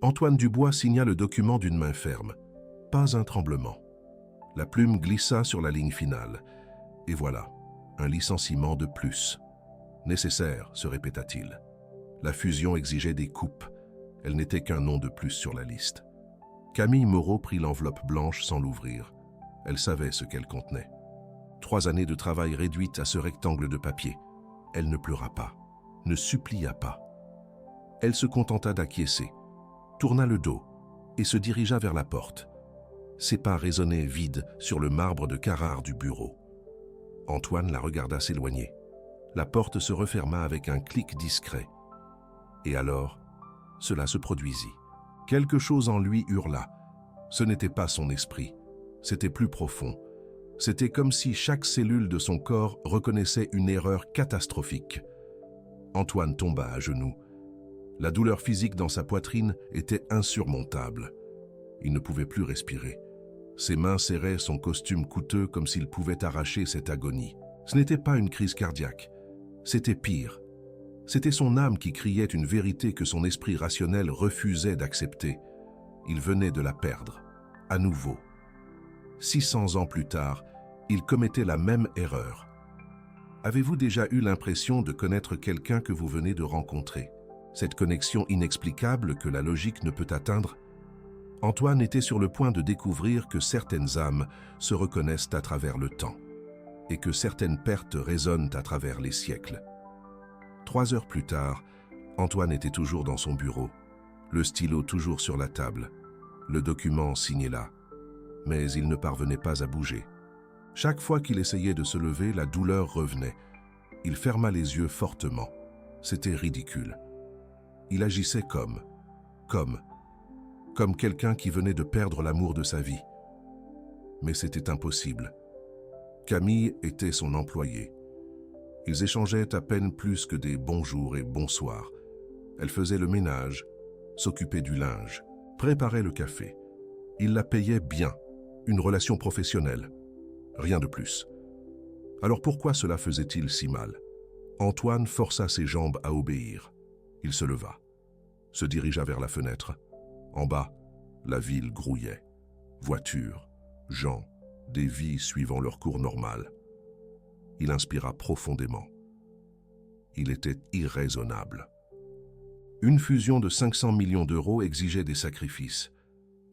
Antoine Dubois signa le document d'une main ferme. Pas un tremblement. La plume glissa sur la ligne finale. Et voilà, un licenciement de plus. Nécessaire, se répéta-t-il. La fusion exigeait des coupes. Elle n'était qu'un nom de plus sur la liste. Camille Moreau prit l'enveloppe blanche sans l'ouvrir. Elle savait ce qu'elle contenait. 3 années de travail réduites à ce rectangle de papier. Elle ne pleura pas, ne supplia pas. Elle se contenta d'acquiescer, tourna le dos et se dirigea vers la porte. Ses pas résonnaient vides sur le marbre de Carrare du bureau. Antoine la regarda s'éloigner. La porte se referma avec un clic discret. Et alors, cela se produisit. Quelque chose en lui hurla. Ce n'était pas son esprit, c'était plus profond. C'était comme si chaque cellule de son corps reconnaissait une erreur catastrophique. Antoine tomba à genoux. La douleur physique dans sa poitrine était insurmontable. Il ne pouvait plus respirer. Ses mains serraient son costume coûteux comme s'il pouvait arracher cette agonie. Ce n'était pas une crise cardiaque, c'était pire. C'était son âme qui criait une vérité que son esprit rationnel refusait d'accepter. Il venait de la perdre, à nouveau. 600 ans plus tard, il commettait la même erreur. Avez-vous déjà eu l'impression de connaître quelqu'un que vous venez de rencontrer? Cette connexion inexplicable que la logique ne peut atteindre? Antoine était sur le point de découvrir que certaines âmes se reconnaissent à travers le temps et que certaines pertes résonnent à travers les siècles. 3 heures plus tard, Antoine était toujours dans son bureau, le stylo toujours sur la table, le document signé là, mais il ne parvenait pas à bouger. Chaque fois qu'il essayait de se lever, la douleur revenait. Il ferma les yeux fortement. C'était ridicule. Il agissait comme quelqu'un qui venait de perdre l'amour de sa vie. Mais c'était impossible. Camille était son employée. Ils échangeaient à peine plus que des bonjours et bonsoirs. Elle faisait le ménage, s'occupait du linge, préparait le café. Il la payait bien, une relation professionnelle. Rien de plus. Alors pourquoi cela faisait-il si mal? Antoine força ses jambes à obéir. Il se leva, se dirigea vers la fenêtre. En bas, la ville grouillait. Voitures, gens, des vies suivant leur cours normal. Il inspira profondément. Il était irraisonnable. Une fusion de 500 millions d'euros exigeait des sacrifices.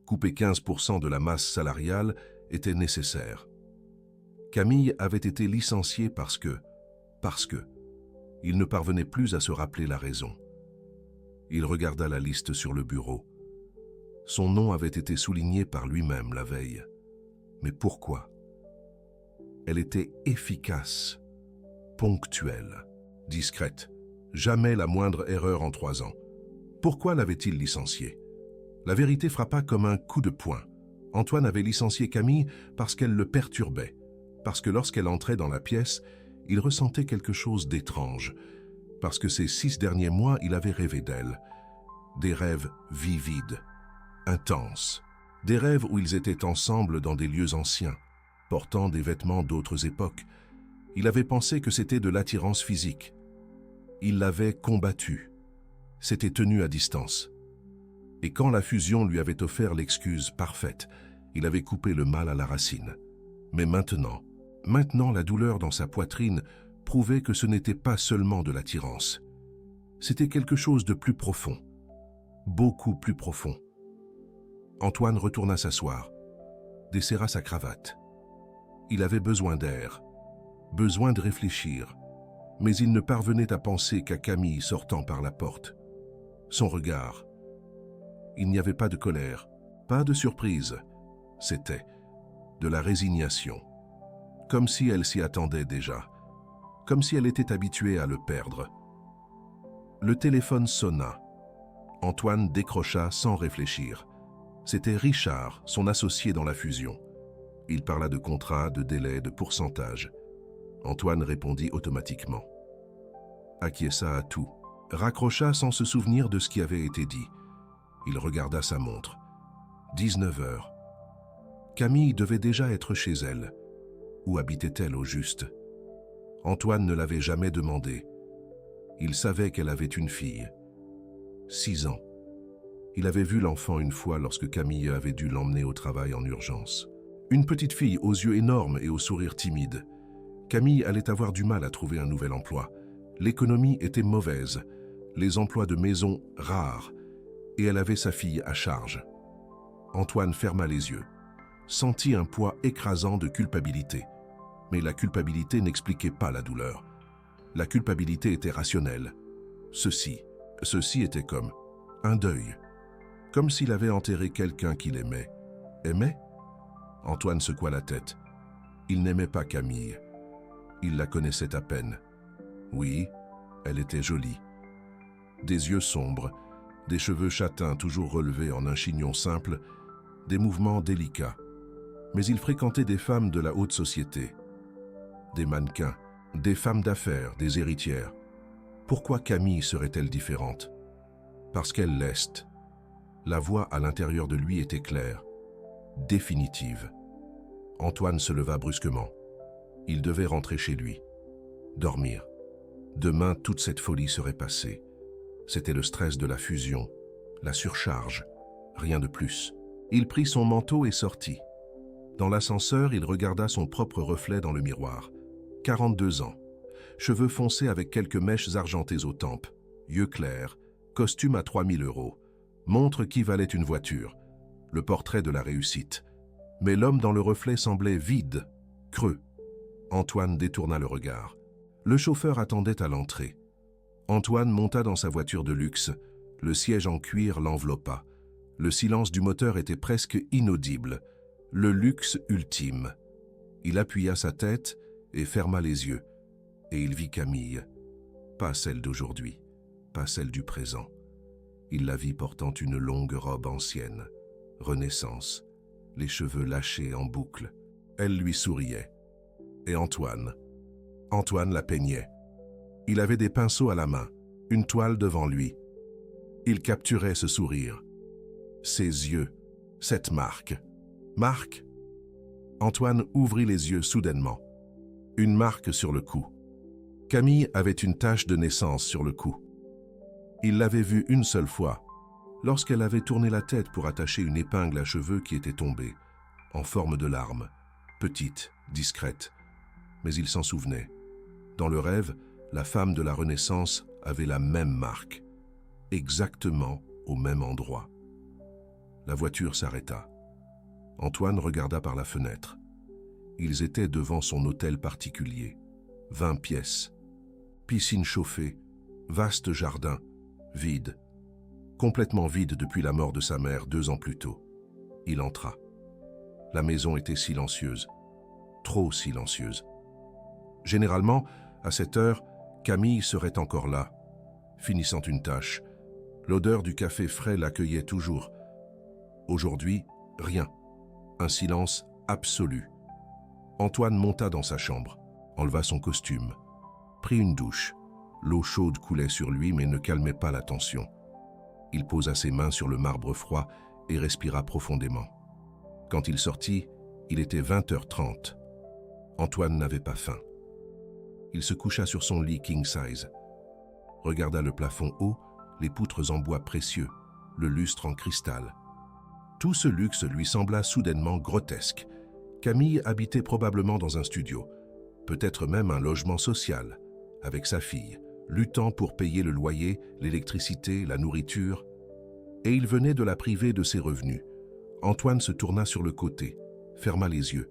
Couper 15% de la masse salariale était nécessaire. Camille avait été licenciée parce que, il ne parvenait plus à se rappeler la raison. Il regarda la liste sur le bureau. Son nom avait été souligné par lui-même la veille. Mais pourquoi? Elle était efficace, ponctuelle, discrète. Jamais la moindre erreur en 3 ans. Pourquoi l'avait-il licenciée? La vérité frappa comme un coup de poing. Antoine avait licencié Camille parce qu'elle le perturbait, parce que lorsqu'elle entrait dans la pièce, il ressentait quelque chose d'étrange, parce que ces 6 derniers mois, il avait rêvé d'elle. Des rêves vivides, intenses, des rêves où ils étaient ensemble dans des lieux anciens, portant des vêtements d'autres époques. Il avait pensé que c'était de l'attirance physique. Il l'avait combattue, s'était tenu à distance. Et quand la fusion lui avait offert l'excuse parfaite, il avait coupé le mal à la racine. Mais maintenant, la douleur dans sa poitrine prouvait que ce n'était pas seulement de l'attirance. C'était quelque chose de plus profond, beaucoup plus profond. Antoine retourna s'asseoir, desserra sa cravate. Il avait besoin d'air, besoin de réfléchir, mais il ne parvenait à penser qu'à Camille sortant par la porte. Son regard. Il n'y avait pas de colère, pas de surprise. C'était de la résignation. Comme si elle s'y attendait déjà, comme si elle était habituée à le perdre. Le téléphone sonna. Antoine décrocha sans réfléchir. C'était Richard, son associé dans la fusion. Il parla de contrat, de délai, de pourcentage. Antoine répondit automatiquement. Acquiesça à tout, raccrocha sans se souvenir de ce qui avait été dit. Il regarda sa montre. 19 heures. Camille devait déjà être chez elle. Où habitait-elle au juste? Antoine ne l'avait jamais demandé. Il savait qu'elle avait une fille. 6 ans. Il avait vu l'enfant une fois lorsque Camille avait dû l'emmener au travail en urgence. Une petite fille aux yeux énormes et au sourire timide. Camille allait avoir du mal à trouver un nouvel emploi. L'économie était mauvaise, les emplois de maison rares, et elle avait sa fille à charge. Antoine ferma les yeux, sentit un poids écrasant de culpabilité. Mais la culpabilité n'expliquait pas la douleur. La culpabilité était rationnelle. Ceci était comme un deuil. Comme s'il avait enterré quelqu'un qu'il aimait. Aimait? Antoine secoua la tête. Il n'aimait pas Camille. Il la connaissait à peine. Oui, elle était jolie. Des yeux sombres, des cheveux châtains toujours relevés en un chignon simple, des mouvements délicats. Mais il fréquentait des femmes de la haute société. Des mannequins, des femmes d'affaires, des héritières. Pourquoi Camille serait-elle différente? Parce qu'elle leste. La voix à l'intérieur de lui était claire, définitive. Antoine se leva brusquement. Il devait rentrer chez lui, dormir. Demain, toute cette folie serait passée. C'était le stress de la fusion, la surcharge, rien de plus. Il prit son manteau et sortit. Dans l'ascenseur, il regarda son propre reflet dans le miroir. 42 ans, cheveux foncés avec quelques mèches argentées aux tempes, yeux clairs, costume à 3000 €, montre qui valait une voiture, le portrait de la réussite. Mais l'homme dans le reflet semblait vide, creux. Antoine détourna le regard. Le chauffeur attendait à l'entrée. Antoine monta dans sa voiture de luxe. Le siège en cuir l'enveloppa. Le silence du moteur était presque inaudible. Le luxe ultime. Il appuya sa tête et ferma les yeux. Et il vit Camille. Pas celle d'aujourd'hui, pas celle du présent. Il la vit portant une longue robe ancienne, Renaissance, les cheveux lâchés en boucle. Elle lui souriait. Et Antoine la peignait. Il avait des pinceaux à la main, une toile devant lui. Il capturait ce sourire. Ses yeux, cette marque. Marque? Antoine ouvrit les yeux soudainement. Une marque sur le cou. Camille avait une tache de naissance sur le cou. Il l'avait vue une seule fois, lorsqu'elle avait tourné la tête pour attacher une épingle à cheveux qui était tombée, en forme de larme, petite, discrète. Mais il s'en souvenait. Dans le rêve, la femme de la Renaissance avait la même marque, exactement au même endroit. La voiture s'arrêta. Antoine regarda par la fenêtre. Ils étaient devant son hôtel particulier. 20 pièces. Piscine chauffée, vaste jardin, vide. Complètement vide depuis la mort de sa mère 2 ans plus tôt. Il entra. La maison était silencieuse. Trop silencieuse. Généralement, à cette heure, Camille serait encore là, finissant une tâche. L'odeur du café frais l'accueillait toujours. Aujourd'hui, rien. Un silence absolu. Antoine monta dans sa chambre, enleva son costume, prit une douche. L'eau chaude coulait sur lui mais ne calmait pas la tension. Il posa ses mains sur le marbre froid et respira profondément. Quand il sortit, il était 20h30. Antoine n'avait pas faim. Il se coucha sur son lit king size, regarda le plafond haut, les poutres en bois précieux, le lustre en cristal. Tout ce luxe lui sembla soudainement grotesque. Camille habitait probablement dans un studio, peut-être même un logement social, avec sa fille, luttant pour payer le loyer, l'électricité, la nourriture. Et il venait de la priver de ses revenus. Antoine se tourna sur le côté, ferma les yeux.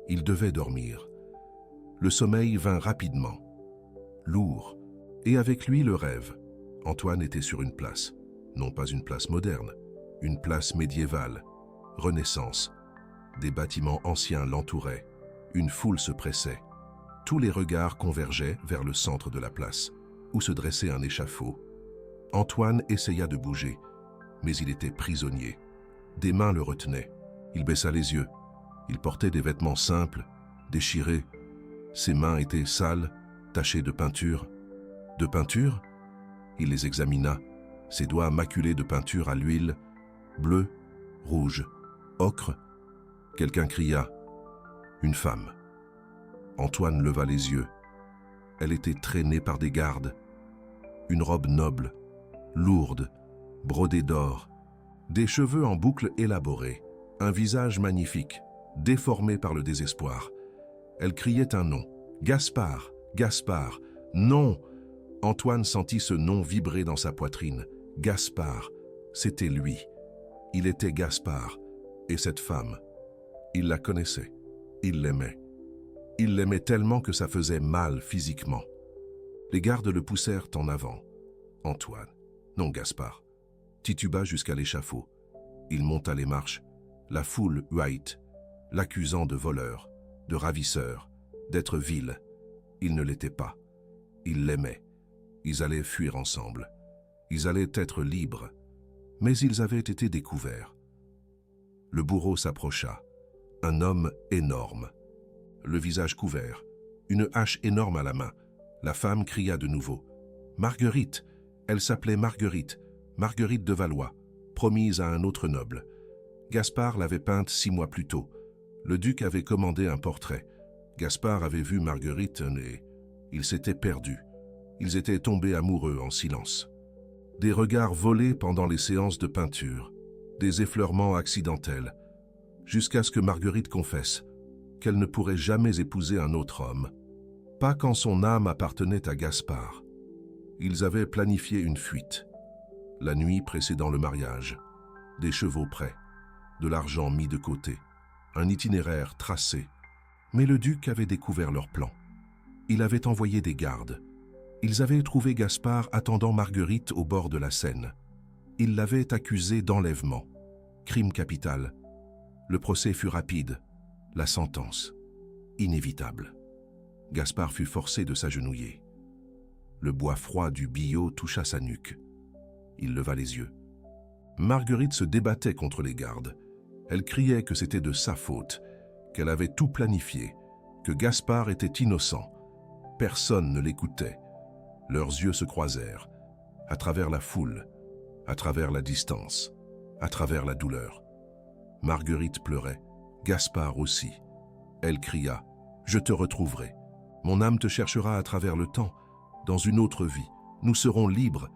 Il devait dormir. Le sommeil vint rapidement, lourd, et avec lui le rêve. Antoine était sur une place, non pas une place moderne, une place médiévale, Renaissance. Des bâtiments anciens l'entouraient, une foule se pressait. Tous les regards convergeaient vers le centre de la place, où se dressait un échafaud. Antoine essaya de bouger, mais il était prisonnier. Des mains le retenaient. Il baissa les yeux. Il portait des vêtements simples, déchirés. Ses mains étaient sales, tachées de peinture. De peinture? Il les examina, ses doigts maculés de peinture à l'huile, bleu, rouge, ocre. Quelqu'un cria. Une femme. Antoine leva les yeux. Elle était traînée par des gardes. Une robe noble, lourde, brodée d'or, Des cheveux en boucles élaborés, un visage magnifique, déformé par le désespoir. Elle criait un nom. Gaspard, Gaspard, non! Antoine sentit ce nom vibrer dans sa poitrine. Gaspard, c'était lui. Il était Gaspard. Et cette femme, il la connaissait. Il l'aimait. Il l'aimait tellement que ça faisait mal physiquement. Les gardes le poussèrent en avant. Antoine, non Gaspard, tituba jusqu'à l'échafaud. Il monta les marches. La foule huait, l'accusant de voleur, de ravisseur, d'être vil. Il ne l'était pas. Il l'aimait. Ils allaient fuir ensemble. Ils allaient être libres. Mais ils avaient été découverts. Le bourreau s'approcha. Un homme énorme. Le visage couvert. Une hache énorme à la main. La femme cria de nouveau. Marguerite! Elle s'appelait Marguerite. Marguerite de Valois, promise à un autre noble. Gaspard l'avait peinte 6 mois plus tôt. Le duc avait commandé un portrait. Gaspard avait vu Marguerite et il s'était perdu. Ils étaient tombés amoureux en silence. Des regards volés pendant les séances de peinture, des effleurements accidentels, jusqu'à ce que Marguerite confesse qu'elle ne pourrait jamais épouser un autre homme, pas quand son âme appartenait à Gaspard. Ils avaient planifié une fuite, la nuit précédant le mariage, des chevaux prêts, de l'argent mis de côté, un itinéraire tracé. Mais le duc avait découvert leur plan. Il avait envoyé des gardes. Ils avaient trouvé Gaspard attendant Marguerite au bord de la Seine. Ils l'avaient accusé d'enlèvement, crime capital. Le procès fut rapide, la sentence, inévitable. Gaspard fut forcé de s'agenouiller. Le bois froid du billot toucha sa nuque. Il leva les yeux. Marguerite se débattait contre les gardes. Elle criait que c'était de sa faute, qu'elle avait tout planifié, que Gaspard était innocent. Personne ne l'écoutait. Leurs yeux se croisèrent, à travers la foule, à travers la distance, à travers la douleur. Marguerite pleurait, Gaspard aussi. Elle cria « Je te retrouverai. Mon âme te cherchera à travers le temps. Dans une autre vie, nous serons libres. »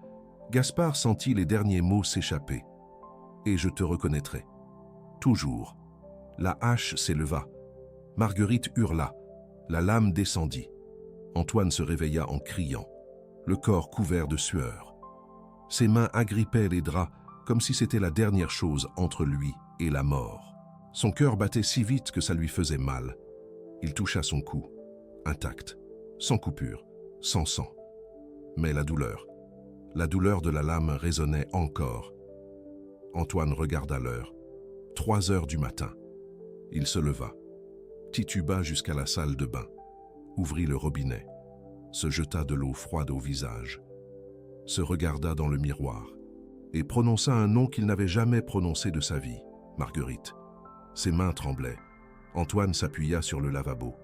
Gaspard sentit les derniers mots s'échapper. « Et je te reconnaîtrai. » Toujours. La hache s'éleva. Marguerite hurla. La lame descendit. Antoine se réveilla en criant, le corps couvert de sueur. Ses mains agrippaient les draps comme si c'était la dernière chose entre lui et la mort. Son cœur battait si vite que ça lui faisait mal. Il toucha son cou, intact, sans coupure, sans sang. Mais la douleur de la lame résonnait encore. Antoine regarda l'heure. 3 heures du matin. Il se leva, tituba jusqu'à la salle de bain, ouvrit le robinet, se jeta de l'eau froide au visage, se regarda dans le miroir et prononça un nom qu'il n'avait jamais prononcé de sa vie, Marguerite. Ses mains tremblaient. Antoine s'appuya sur le lavabo.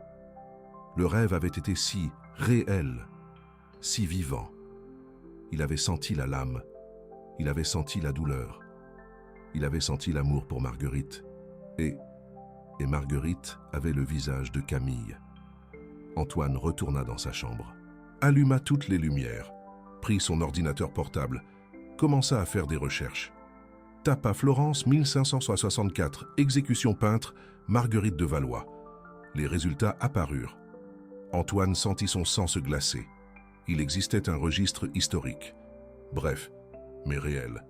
Le rêve avait été si réel, si vivant. Il avait senti la lame, il avait senti la douleur, il avait senti l'amour pour Marguerite. Et Marguerite avait le visage de Camille. Antoine retourna dans sa chambre, alluma toutes les lumières, prit son ordinateur portable, commença à faire des recherches. Tapa Florence 1564, exécution peintre, Marguerite de Valois. Les résultats apparurent. Antoine sentit son sang se glacer. Il existait un registre historique. Bref, mais réel.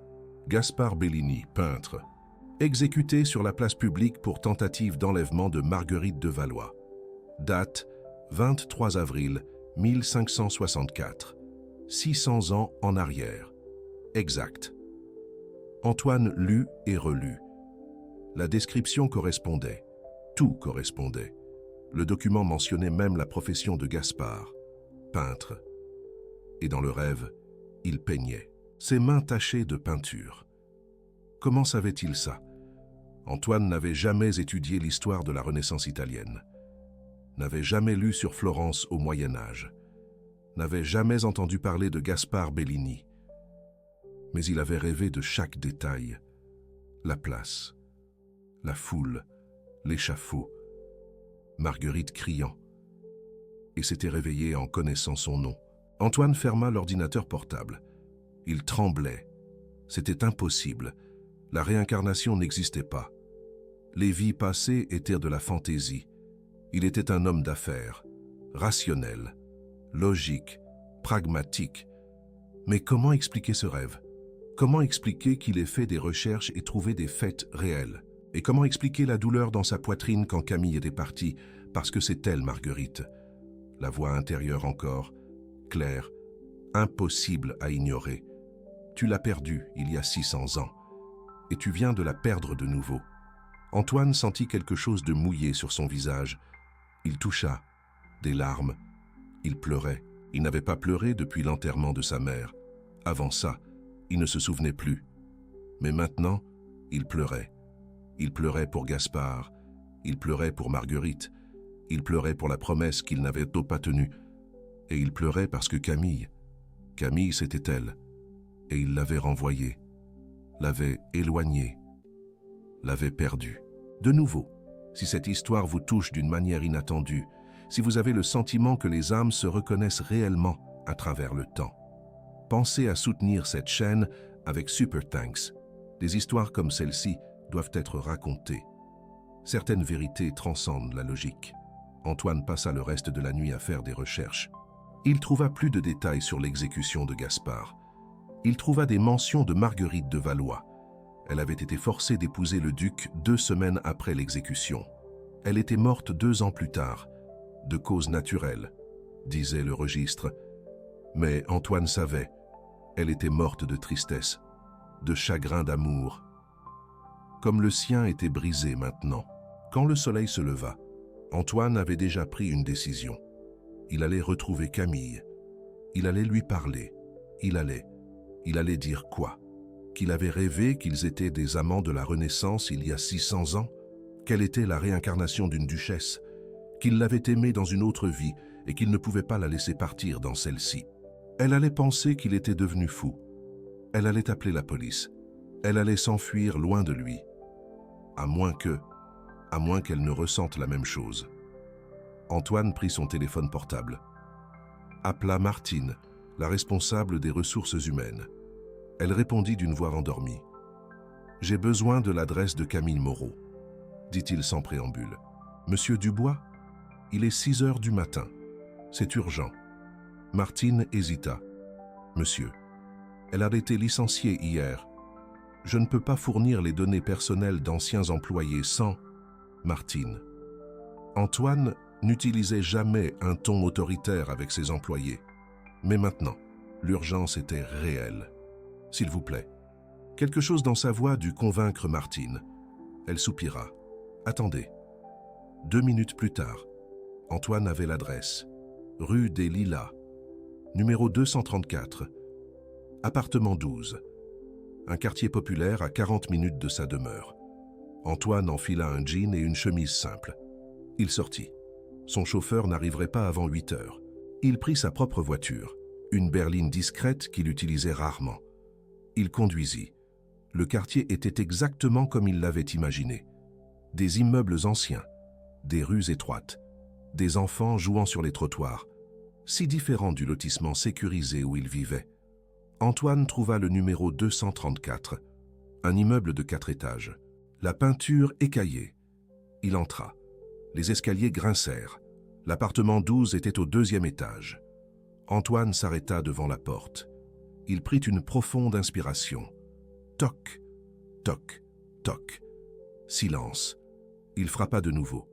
Gaspard Bellini, peintre, exécuté sur la place publique pour tentative d'enlèvement de Marguerite de Valois. Date 23 avril 1564. 600 ans en arrière. Exact. Antoine lut et relut. La description correspondait. Tout correspondait. Le document mentionnait même la profession de Gaspard, peintre. Et dans le rêve, il peignait, ses mains tachées de peinture. Comment savait-il ça? Antoine n'avait jamais étudié l'histoire de la Renaissance italienne, n'avait jamais lu sur Florence au Moyen-Âge, n'avait jamais entendu parler de Gaspard Bellini. Mais il avait rêvé de chaque détail, la place, la foule, l'échafaud, Marguerite criant, et s'était réveillé en connaissant son nom. Antoine ferma l'ordinateur portable. Il tremblait. C'était impossible. La réincarnation n'existait pas. Les vies passées étaient de la fantaisie. Il était un homme d'affaires, rationnel, logique, pragmatique. Mais comment expliquer ce rêve? Comment expliquer qu'il ait fait des recherches et trouvé des faits réels? Et comment expliquer la douleur dans sa poitrine quand Camille était partie, parce que c'est elle, Marguerite? La voix intérieure encore, claire, impossible à ignorer. Tu l'as perdue il y a 600 ans, et tu viens de la perdre de nouveau. Antoine sentit quelque chose de mouillé sur son visage. Il toucha, des larmes. Il pleurait. Il n'avait pas pleuré depuis l'enterrement de sa mère. Avant ça, il ne se souvenait plus. Mais maintenant, il pleurait. Il pleurait pour Gaspard. Il pleurait pour Marguerite. Il pleurait pour la promesse qu'il n'avait pas tenue. Et il pleurait parce que Camille, c'était elle. Et il l'avait renvoyée, l'avait éloignée, l'avait perdue. De nouveau, si cette histoire vous touche d'une manière inattendue, si vous avez le sentiment que les âmes se reconnaissent réellement à travers le temps, pensez à soutenir cette chaîne avec Super Thanks. Des histoires comme celle-ci doivent être racontées. Certaines vérités transcendent la logique. Antoine passa le reste de la nuit à faire des recherches. Il trouva plus de détails sur l'exécution de Gaspard. Il trouva des mentions de Marguerite de Valois. Elle avait été forcée d'épouser le duc 2 semaines après l'exécution. Elle était morte 2 ans plus tard, de cause naturelle, disait le registre. Mais Antoine savait, elle était morte de tristesse, de chagrin d'amour. Comme le sien était brisé maintenant. Quand le soleil se leva, Antoine avait déjà pris une décision. Il allait retrouver Camille. Il allait lui parler. Il allait dire quoi? Qu'il avait rêvé qu'ils étaient des amants de la Renaissance il y a 600 ans? Qu'elle était la réincarnation d'une duchesse? Qu'il l'avait aimée dans une autre vie et qu'il ne pouvait pas la laisser partir dans celle-ci? Elle allait penser qu'il était devenu fou. Elle allait appeler la police. Elle allait s'enfuir loin de lui. À moins qu'elle ne ressente la même chose. Antoine prit son téléphone portable. Appela Martine, la responsable des ressources humaines. Elle répondit d'une voix endormie. « J'ai besoin de l'adresse de Camille Moreau, » dit-il sans préambule. « Monsieur Dubois? Il est 6 heures du matin. C'est urgent. » Martine hésita. « Monsieur, elle a été licenciée hier. Je ne peux pas fournir les données personnelles d'anciens employés sans... » Martine. Antoine n'utilisait jamais un ton autoritaire avec ses employés. Mais maintenant, l'urgence était réelle. « S'il vous plaît. » Quelque chose dans sa voix dut convaincre Martine. Elle soupira. « Attendez. » 2 minutes plus tard, Antoine avait l'adresse. Rue des Lilas, numéro 234, appartement 12. Un quartier populaire à 40 minutes de sa demeure. Antoine enfila un jean et une chemise simple. Il sortit. Son chauffeur n'arriverait pas avant 8 heures. Il prit sa propre voiture, une berline discrète qu'il utilisait rarement. Il conduisit. Le quartier était exactement comme il l'avait imaginé. Des immeubles anciens, des rues étroites, des enfants jouant sur les trottoirs, si différents du lotissement sécurisé où il vivait. Antoine trouva le numéro 234, un immeuble de 4 étages. La peinture écaillée. Il entra. Les escaliers grincèrent. L'appartement 12 était au 2e étage. Antoine s'arrêta devant la porte. Il prit une profonde inspiration. Toc, toc, toc. Silence. Il frappa de nouveau.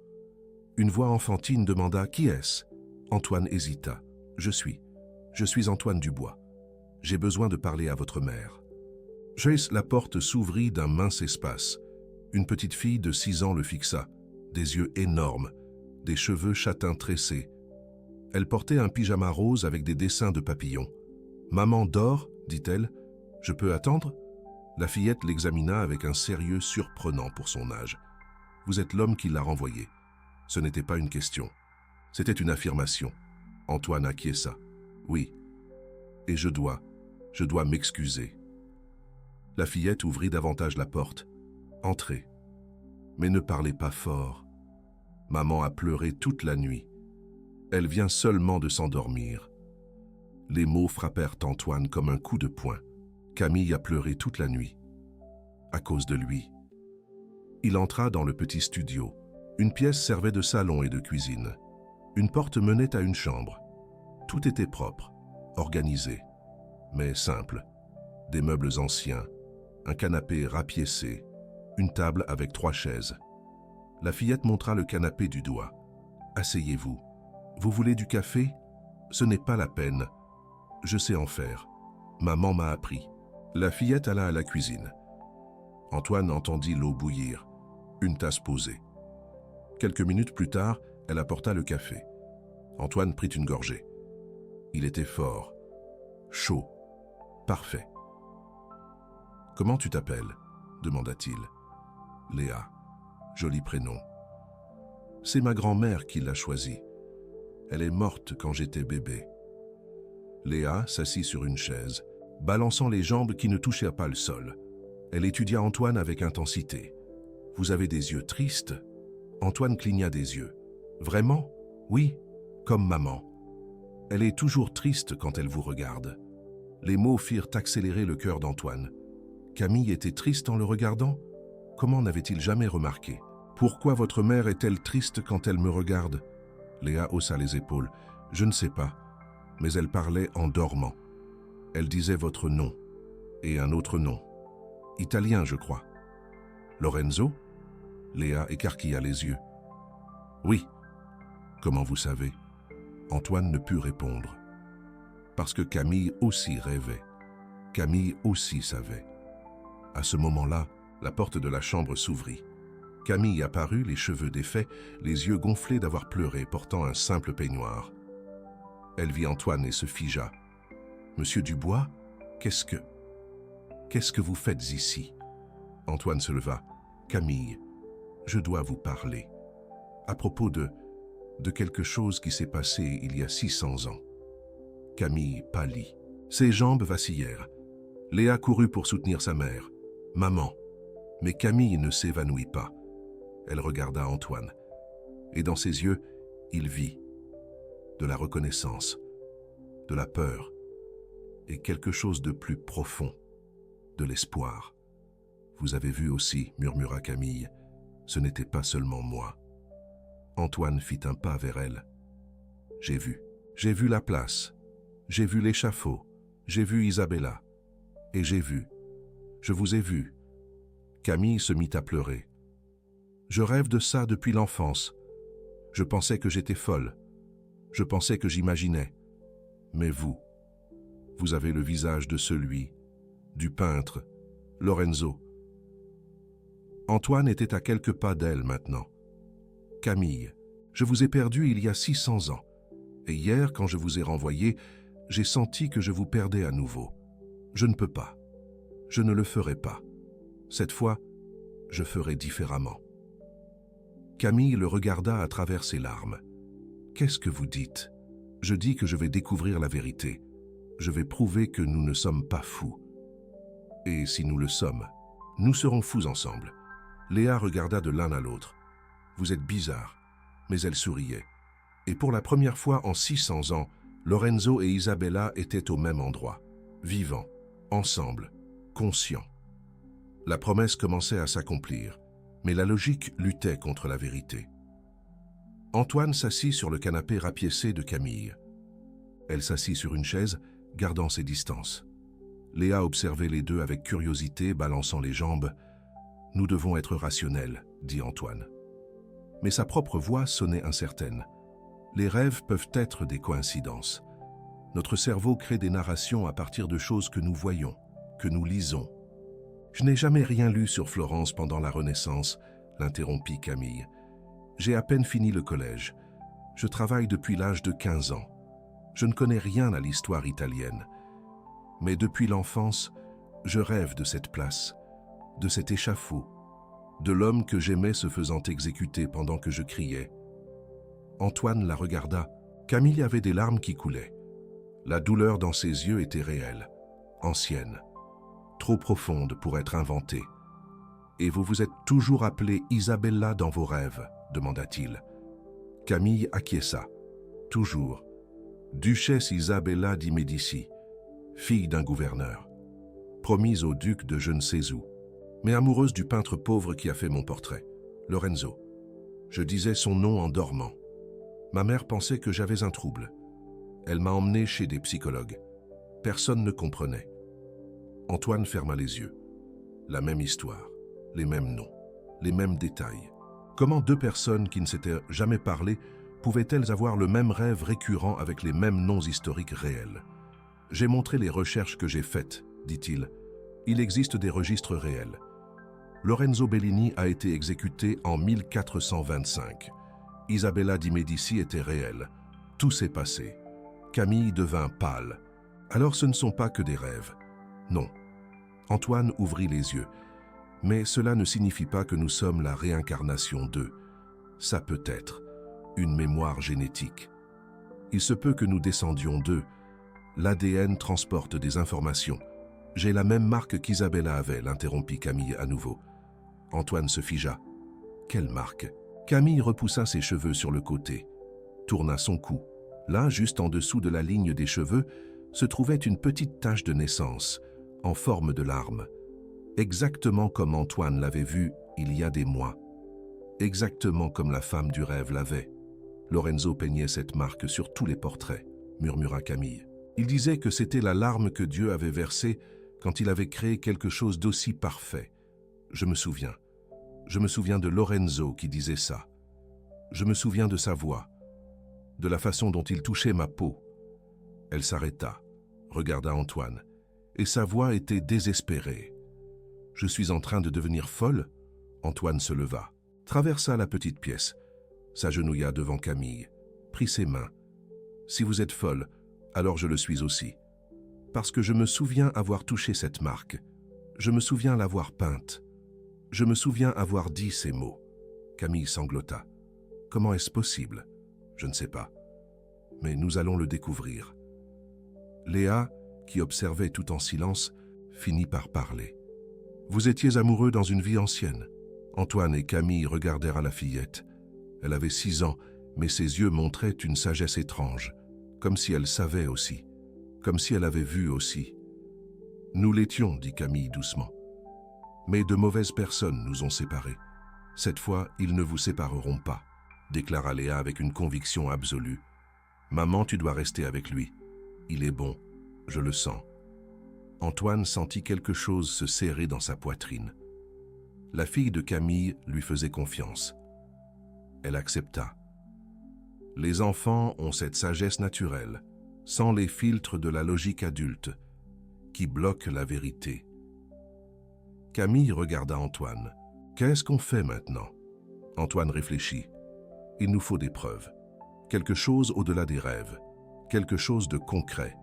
Une voix enfantine demanda « Qui est-ce » Antoine hésita. « Je suis Antoine Dubois. J'ai besoin de parler à votre mère. » La porte s'ouvrit d'un mince espace. Une petite fille de 6 ans le fixa, des yeux énormes, des cheveux châtains tressés. Elle portait un pyjama rose avec des dessins de papillons. « Maman dort » dit-elle. « Je peux attendre ?» La fillette l'examina avec un sérieux surprenant pour son âge. « Vous êtes l'homme qui l'a renvoyée. » Ce n'était pas une question. C'était une affirmation. Antoine acquiesça. « Oui. Et je dois m'excuser. » La fillette ouvrit davantage la porte. « Entrez. Mais ne parlez pas fort. Maman a pleuré toute la nuit. Elle vient seulement de s'endormir. » Les mots frappèrent Antoine comme un coup de poing. Camille a pleuré toute la nuit. à cause de lui. Il entra dans le petit studio. Une pièce servait de salon et de cuisine. Une porte menait à une chambre. Tout était propre, organisé, mais simple. Des meubles anciens, un canapé rapiécé, une table avec 3 chaises. La fillette montra le canapé du doigt. « Asseyez-vous. Vous voulez du café? Ce n'est pas la peine. Je sais en faire. Maman m'a appris. » La fillette alla à la cuisine. Antoine entendit l'eau bouillir, une tasse posée. Quelques minutes plus tard, elle apporta le café. Antoine prit une gorgée. Il était fort, chaud, parfait. « Comment tu t'appelles » demanda-t-il. « Léa, joli prénom. C'est ma grand-mère qui l'a choisi. Elle est morte quand j'étais bébé. » Léa s'assit sur une chaise, balançant les jambes qui ne touchaient pas le sol. Elle étudia Antoine avec intensité. « Vous avez des yeux tristes ?» Antoine cligna des yeux. « Vraiment ? Oui, comme maman. Elle est toujours triste quand elle vous regarde. » Les mots firent accélérer le cœur d'Antoine. Camille était triste en le regardant? Comment n'avait-il jamais remarqué? « Pourquoi votre mère est-elle triste quand elle me regarde ?» Léa haussa les épaules. « Je ne sais pas, mais elle parlait en dormant. Elle disait votre nom et un autre nom. Italien, je crois. »« Lorenzo ?» Léa écarquilla les yeux. « Oui. » »« Comment vous savez ?» Antoine ne put répondre. Parce que Camille aussi rêvait. Camille aussi savait. À ce moment-là, la porte de la chambre s'ouvrit. Camille apparut, les cheveux défaits, les yeux gonflés d'avoir pleuré, portant un simple peignoir. Elle vit Antoine et se figea. « Monsieur Dubois, qu'est-ce que vous faites ici ?» Antoine se leva. « Camille, je dois vous parler. À propos de quelque chose qui s'est passé il y a 600 ans. » Camille pâlit. Ses jambes vacillèrent. Léa courut pour soutenir sa mère. « Maman !» Mais Camille ne s'évanouit pas. Elle regarda Antoine. Et dans ses yeux, il vit de la reconnaissance, de la peur et quelque chose de plus profond, de l'espoir. « Vous avez vu aussi, » murmura Camille. « Ce n'était pas seulement moi. » Antoine fit un pas vers elle. « J'ai vu la place. J'ai vu l'échafaud. J'ai vu Isabella. Et je vous ai vu. » Camille se mit à pleurer. « Je rêve de ça depuis l'enfance. Je pensais que j'étais folle. Je pensais que j'imaginais. Mais vous avez le visage de celui, du peintre, Lorenzo. » Antoine était à quelques pas d'elle maintenant. « Camille, je vous ai perdue il y a 600 ans. Et hier, quand je vous ai renvoyé, j'ai senti que je vous perdais à nouveau. Je ne peux pas. Je ne le ferai pas. Cette fois, je ferai différemment. » Camille le regarda à travers ses larmes. « Qu'est-ce que vous dites ? Je dis que je vais découvrir la vérité. Je vais prouver que nous ne sommes pas fous. Et si nous le sommes, nous serons fous ensemble. » Léa regarda de l'un à l'autre. « Vous êtes bizarre. » Mais elle souriait. Et pour la première fois en 600 ans, Lorenzo et Isabella étaient au même endroit, vivants, ensemble, conscients. La promesse commençait à s'accomplir, mais la logique luttait contre la vérité. Antoine s'assit sur le canapé rapiécé de Camille. Elle s'assit sur une chaise, gardant ses distances. Léa observait les deux avec curiosité, balançant les jambes. « Nous devons être rationnels, » dit Antoine. Mais sa propre voix sonnait incertaine. Les rêves peuvent être des coïncidences. Notre cerveau crée des narrations à partir de choses que nous voyons, que nous lisons. « Je n'ai jamais rien lu sur Florence pendant la Renaissance, » l'interrompit Camille. « J'ai à peine fini le collège. Je travaille depuis l'âge de 15 ans. Je ne connais rien à l'histoire italienne. Mais depuis l'enfance, je rêve de cette place, de cet échafaud, de l'homme que j'aimais se faisant exécuter pendant que je criais. » Antoine la regarda. Camille avait des larmes qui coulaient. La douleur dans ses yeux était réelle, ancienne, trop profonde pour être inventée. « Et vous vous êtes toujours appelée Isabella dans vos rêves ?» demanda-t-il. Camille acquiesça. « Toujours. Duchesse Isabella di Médicis, fille d'un gouverneur, promise au duc de je ne sais où. mais amoureuse du peintre pauvre qui a fait mon portrait, Lorenzo. Je disais son nom en dormant. Ma mère pensait que j'avais un trouble. Elle m'a emmené chez des psychologues. Personne ne comprenait. Antoine ferma les yeux. La même histoire, les mêmes noms, les mêmes détails. Comment deux personnes qui ne s'étaient jamais parlé pouvaient-elles avoir le même rêve récurrent avec les mêmes noms historiques réels? J'ai montré les recherches que j'ai faites, dit-il. Il existe des registres réels. Lorenzo Bellini a été exécuté en 1425. Isabella di Médicis était réelle. Tout s'est passé. Camille devint pâle. Alors ce ne sont pas que des rêves. Non. Antoine ouvrit les yeux. Mais cela ne signifie pas que nous sommes la réincarnation d'eux. Ça peut être une mémoire génétique. Il se peut que nous descendions d'eux. L'ADN transporte des informations. J'ai la même marque qu'Isabella avait, l'interrompit Camille à nouveau. Antoine se figea. Quelle marque? Camille repoussa ses cheveux sur le côté, tourna son cou. Là, juste en dessous de la ligne des cheveux, se trouvait une petite tache de naissance, en forme de larme. Exactement comme Antoine l'avait vu il y a des mois. Exactement comme la femme du rêve l'avait. Lorenzo peignait cette marque sur tous les portraits, murmura Camille. Il disait que c'était la larme que Dieu avait versée quand il avait créé quelque chose d'aussi parfait. Je me souviens. Je me souviens de Lorenzo qui disait ça. Je me souviens de sa voix, de la façon dont il touchait ma peau. Elle s'arrêta, regarda Antoine, et sa voix était désespérée. « Je suis en train de devenir folle ?» Antoine se leva, traversa la petite pièce, s'agenouilla devant Camille, prit ses mains. « Si vous êtes folle, alors je le suis aussi. Parce que je me souviens avoir touché cette marque. Je me souviens l'avoir peinte. Je me souviens avoir dit ces mots. » Camille sanglota. « Comment est-ce possible? Je ne sais pas. Mais nous allons le découvrir. » Léa, qui observait tout en silence, finit par parler. « Vous étiez amoureux dans une vie ancienne. » Antoine et Camille regardèrent à la fillette. Elle avait 6 ans, mais ses yeux montraient une sagesse étrange, comme si elle savait aussi, comme si elle avait vu aussi. « Nous l'étions, dit Camille doucement. Mais de mauvaises personnes nous ont séparés. Cette fois, ils ne vous sépareront pas, déclara Léa avec une conviction absolue. Maman, tu dois rester avec lui. Il est bon, je le sens. Antoine sentit quelque chose se serrer dans sa poitrine. La fille de Camille lui faisait confiance. Elle accepta. Les enfants ont cette sagesse naturelle, sans les filtres de la logique adulte, qui bloque la vérité. Camille regarda Antoine. « Qu'est-ce qu'on fait maintenant ?» Antoine réfléchit. « Il nous faut des preuves. Quelque chose au-delà des rêves. Quelque chose de concret,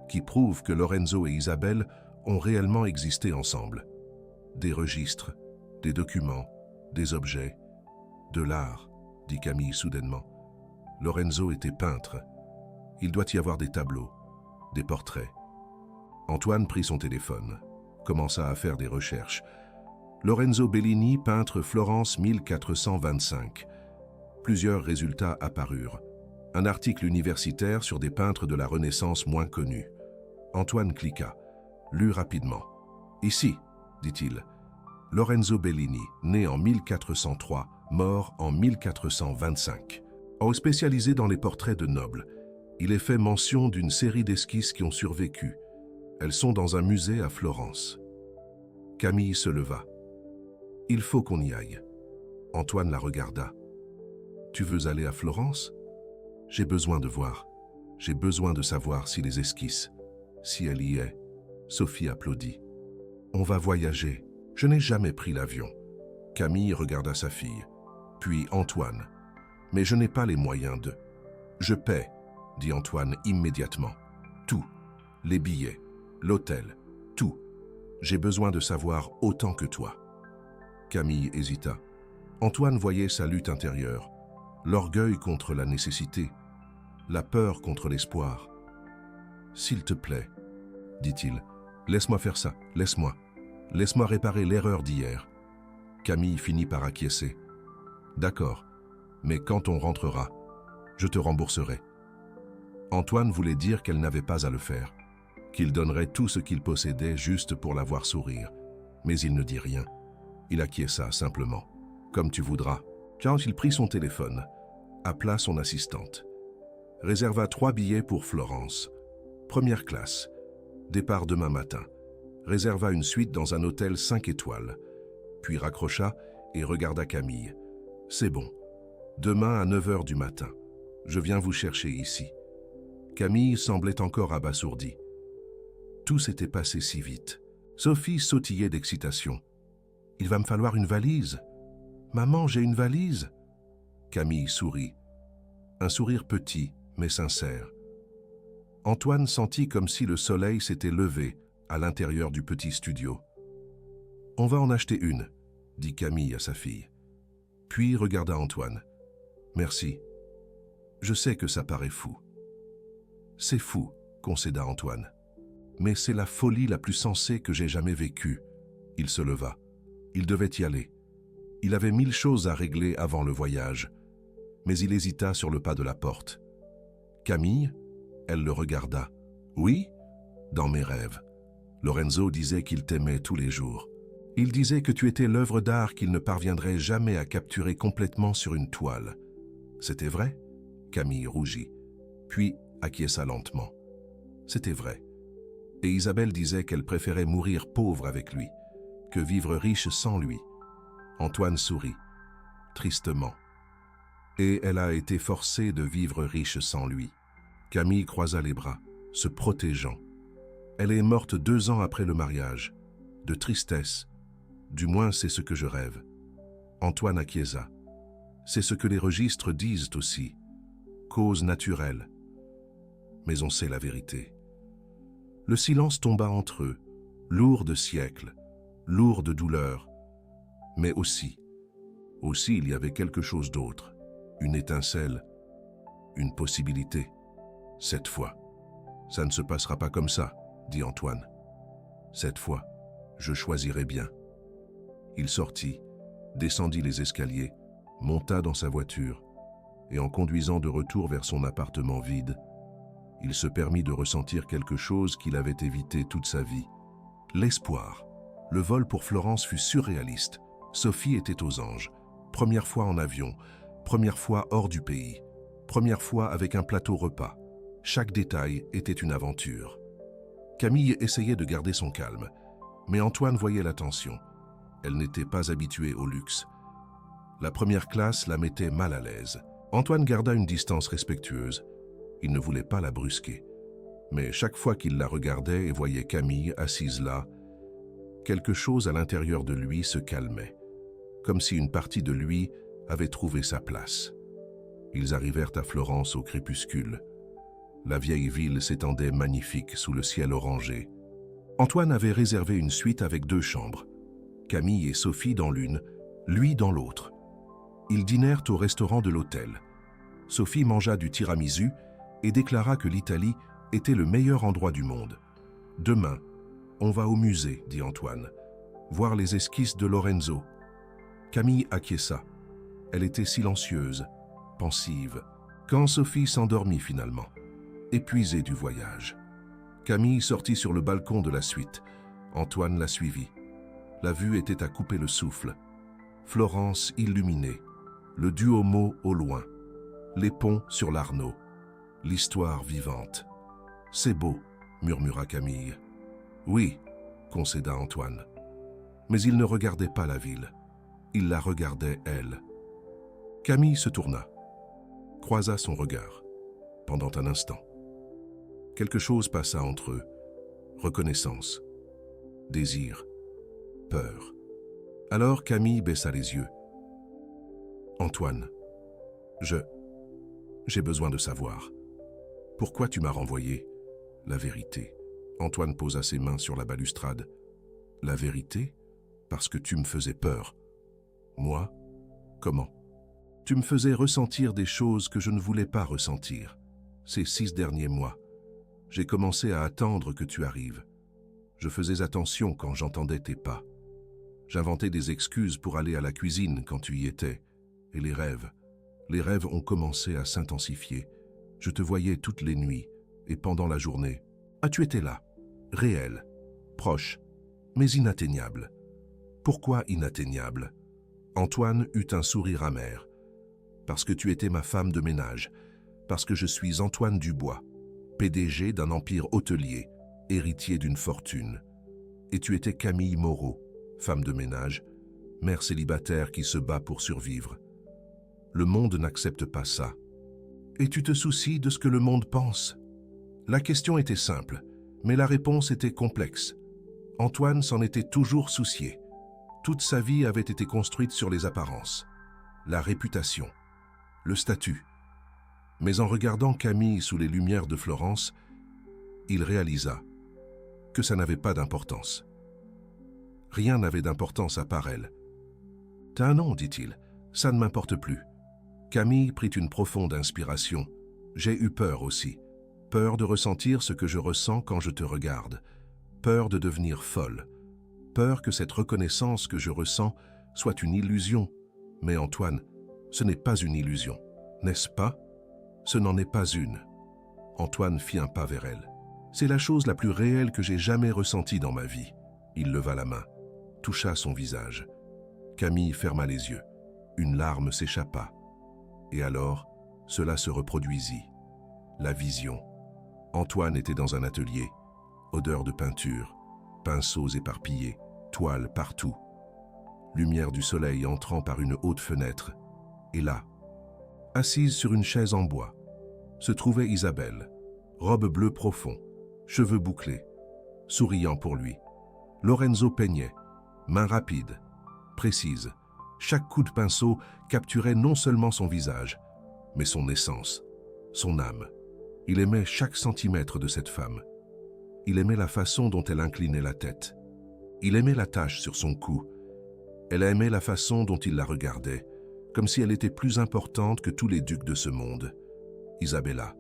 qui prouve que Lorenzo et Isabelle ont réellement existé ensemble. Des registres, des documents, des objets, de l'art, dit Camille soudainement. Lorenzo était peintre. Il doit y avoir des tableaux, des portraits. Antoine prit son téléphone, commença à faire des recherches. Lorenzo Bellini, peintre Florence 1425. Plusieurs résultats apparurent. Un article universitaire sur des peintres de la Renaissance moins connus. Antoine cliqua, lut rapidement. « Ici, dit-il, Lorenzo Bellini, né en 1403, mort en 1425. Spécialisé dans les portraits de nobles, il est fait mention d'une série d'esquisses qui ont survécu. Elles sont dans un musée à Florence. » Camille se leva. « Il faut qu'on y aille. » Antoine la regarda. « Tu veux aller à Florence ? J'ai besoin de voir. J'ai besoin de savoir si les esquisses, si elle y est. » Sophie applaudit. « On va voyager. Je n'ai jamais pris l'avion. » Camille regarda sa fille. Puis Antoine. « Mais je n'ai pas les moyens de... » « Je paie, dit Antoine immédiatement. Tout. Les billets, l'hôtel, tout. J'ai besoin de savoir autant que toi. » Camille hésita. Antoine voyait sa lutte intérieure. L'orgueil contre la nécessité, la peur contre l'espoir. « S'il te plaît, dit-il, laisse-moi faire ça, laisse-moi. Laisse-moi réparer l'erreur d'hier. » Camille finit par acquiescer. « D'accord, mais quand on rentrera, je te rembourserai. » Antoine voulait dire qu'elle n'avait pas à le faire, qu'il donnerait tout ce qu'il possédait juste pour la voir sourire, mais il ne dit rien. Il acquiesça simplement. Comme tu voudras. Quand il prit son téléphone, appela son assistante. Réserva 3 billets pour Florence. Première classe. Départ demain matin. Réserva une suite dans un hôtel 5 étoiles. Puis raccrocha et regarda Camille. C'est bon. Demain à 9 heures du matin. Je viens vous chercher ici. Camille semblait encore abasourdie. Tout s'était passé si vite. Sophie sautillait d'excitation. Il va me falloir une valise. Maman, j'ai une valise. Camille sourit. Un sourire petit, mais sincère. Antoine sentit comme si le soleil s'était levé à l'intérieur du petit studio. « On va en acheter une », dit Camille à sa fille. Puis regarda Antoine. « Merci. Je sais que ça paraît fou. »« C'est fou », concéda Antoine. « Mais c'est la folie la plus sensée que j'ai jamais vécue. » Il se leva. Il devait y aller. Il avait 1000 choses à régler avant le voyage. Mais il hésita sur le pas de la porte. « Camille ?» Elle le regarda. « Oui ?» Dans mes rêves. Lorenzo disait qu'il t'aimait tous les jours. Il disait que tu étais l'œuvre d'art qu'il ne parviendrait jamais à capturer complètement sur une toile. C'était vrai ? Camille rougit, puis acquiesça lentement. C'était vrai. Et Isabelle disait qu'elle préférait mourir pauvre avec lui, que vivre riche sans lui. Antoine sourit, tristement. Et elle a été forcée de vivre riche sans lui. Camille croisa les bras, se protégeant. Elle est morte 2 ans après le mariage, de tristesse. Du moins, c'est ce que je rêve. Antoine acquiesça. C'est ce que les registres disent aussi. Cause naturelle. Mais on sait la vérité. Le silence tomba entre eux, lourd de siècles, lourd de douleur. Mais aussi il y avait quelque chose d'autre, une étincelle, une possibilité. Cette fois, ça ne se passera pas comme ça, dit Antoine. Cette fois, je choisirai bien. Il sortit, descendit les escaliers, monta dans sa voiture, et en conduisant de retour vers son appartement vide, il se permit de ressentir quelque chose qu'il avait évité toute sa vie. L'espoir. Le vol pour Florence fut surréaliste. Sophie était aux anges. Première fois en avion, première fois hors du pays, première fois avec un plateau repas. Chaque détail était une aventure. Camille essayait de garder son calme, mais Antoine voyait la tension. Elle n'était pas habituée au luxe. La première classe la mettait mal à l'aise. Antoine garda une distance respectueuse. Il ne voulait pas la brusquer. Mais chaque fois qu'il la regardait et voyait Camille assise là, quelque chose à l'intérieur de lui se calmait, comme si une partie de lui avait trouvé sa place. Ils arrivèrent à Florence au crépuscule. La vieille ville s'étendait magnifique sous le ciel orangé. Antoine avait réservé une suite avec 2 chambres. Camille et Sophie dans l'une, lui dans l'autre. Ils dînèrent au restaurant de l'hôtel. Sophie mangea du tiramisu et déclara que l'Italie était le meilleur endroit du monde. « Demain, on va au musée, » dit Antoine, « voir les esquisses de Lorenzo. » Camille acquiesça. Elle était silencieuse, pensive, quand Sophie s'endormit finalement, épuisée du voyage. Camille sortit sur le balcon de la suite. Antoine la suivit. La vue était à couper le souffle. Florence illuminée, le Duomo au loin, les ponts sur l'Arno, l'histoire vivante. « C'est beau », murmura Camille. « Oui », concéda Antoine. Mais il ne regardait pas la ville. Il la regardait, elle. Camille se tourna, croisa son regard, pendant un instant. Quelque chose passa entre eux. Reconnaissance, désir, peur. Alors Camille baissa les yeux. « Antoine, j'ai besoin de savoir. Pourquoi tu m'as renvoyé ? La vérité. » Antoine posa ses mains sur la balustrade. « La vérité ? Parce que tu me faisais peur. » « Moi ? Comment ? Tu me faisais ressentir des choses que je ne voulais pas ressentir. Ces 6 derniers mois, j'ai commencé à attendre que tu arrives. Je faisais attention quand j'entendais tes pas. J'inventais des excuses pour aller à la cuisine quand tu y étais. Et les rêves ont commencé à s'intensifier. Je te voyais toutes les nuits et pendant la journée. Ah, tu étais là, réel, proche, mais inatteignable. Pourquoi inatteignable? Antoine eut un sourire amer. Parce que tu étais ma femme de ménage, parce que je suis Antoine Dubois, PDG d'un empire hôtelier, héritier d'une fortune. Et tu étais Camille Moreau, femme de ménage, mère célibataire qui se bat pour survivre. Le monde n'accepte pas ça. Et tu te soucies de ce que le monde pense? La question était simple, mais la réponse était complexe. Antoine s'en était toujours soucié. Toute sa vie avait été construite sur les apparences, la réputation, le statut. Mais en regardant Camille sous les lumières de Florence, il réalisa que ça n'avait pas d'importance. Rien n'avait d'importance à part elle. « T'as un nom, dit-il, ça ne m'importe plus. » Camille prit une profonde inspiration. « J'ai eu peur aussi. Peur de ressentir ce que je ressens quand je te regarde. Peur de devenir folle. Peur que cette reconnaissance que je ressens soit une illusion. Mais Antoine, ce n'est pas une illusion, n'est-ce pas? Ce n'en est pas une. » Antoine fit un pas vers elle. « C'est la chose la plus réelle que j'ai jamais ressentie dans ma vie. » Il leva la main, toucha son visage. Camille ferma les yeux. Une larme s'échappa. Et alors, cela se reproduisit. La vision. Antoine était dans un atelier. Odeur de peinture, pinceaux éparpillés, toiles partout. Lumière du soleil entrant par une haute fenêtre. Et là, assise sur une chaise en bois, se trouvait Isabelle, robe bleue profond, cheveux bouclés, souriant pour lui. Lorenzo peignait, main rapide, précise. Chaque coup de pinceau capturait non seulement son visage, mais son essence, son âme. Il aimait chaque centimètre de cette femme. Il aimait la façon dont elle inclinait la tête. Il aimait la tache sur son cou. Elle aimait la façon dont il la regardait, comme si elle était plus importante que tous les ducs de ce monde. « Isabella,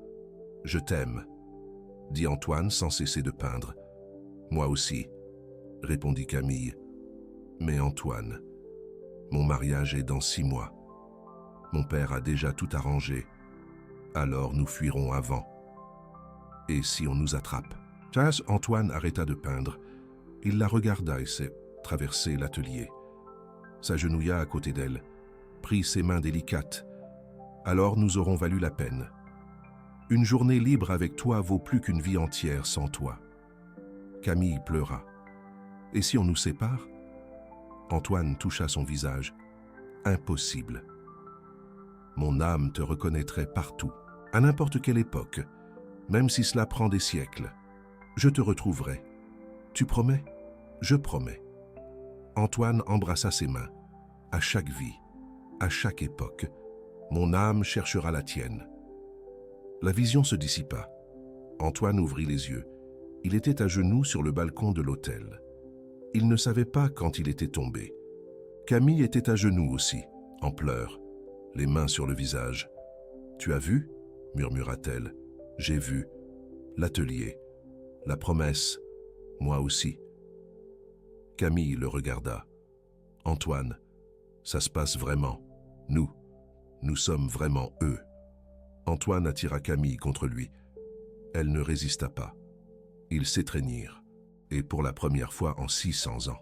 je t'aime », dit Antoine sans cesser de peindre. « Moi aussi », répondit Camille. « Mais Antoine, mon mariage est dans 6 mois. Mon père a déjà tout arrangé. Alors nous fuirons avant. Et si on nous attrape ?» Antoine arrêta de peindre. Il la regarda et s'est traversé l'atelier. S'agenouilla à côté d'elle, prit ses mains délicates. « Alors nous aurons valu la peine. Une journée libre avec toi vaut plus qu'une vie entière sans toi. » Camille pleura. « Et si on nous sépare ?» Antoine toucha son visage. « Impossible. Mon âme te reconnaîtrait partout, à n'importe quelle époque, même si cela prend des siècles. Je te retrouverai. Tu promets ? Je promets. » Antoine embrassa ses mains. « À chaque vie, à chaque époque, mon âme cherchera la tienne. » La vision se dissipa. Antoine ouvrit les yeux. Il était à genoux sur le balcon de l'hôtel. Il ne savait pas quand il était tombé. Camille était à genoux aussi, en pleurs, les mains sur le visage. « Tu as vu ?» murmura-t-elle. « J'ai vu. L'atelier. La promesse. Moi aussi. » Camille le regarda. « Antoine, ça se passe vraiment. Nous sommes vraiment eux. » Antoine attira Camille contre lui. Elle ne résista pas. Ils s'étreignirent, et pour la première fois en 600 ans.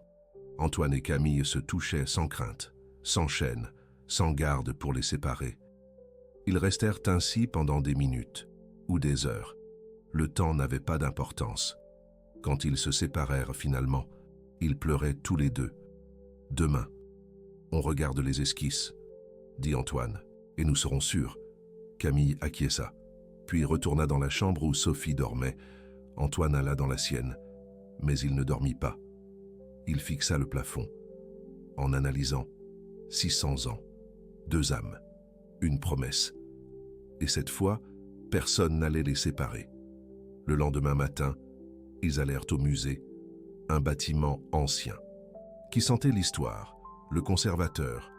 Antoine et Camille se touchaient sans crainte, sans chaîne, sans garde pour les séparer. Ils restèrent ainsi pendant des minutes, ou des heures. Le temps n'avait pas d'importance. Quand ils se séparèrent finalement, ils pleuraient tous les deux. « Demain, on regarde les esquisses, » dit Antoine, « et nous serons sûrs. » Camille acquiesça, puis retourna dans la chambre où Sophie dormait. Antoine alla dans la sienne, mais il ne dormit pas. Il fixa le plafond, en analysant 600 ans, 2 âmes, une promesse. Et cette fois, personne n'allait les séparer. Le lendemain matin, ils allèrent au musée, un bâtiment ancien, qui sentait l'histoire, le conservateur,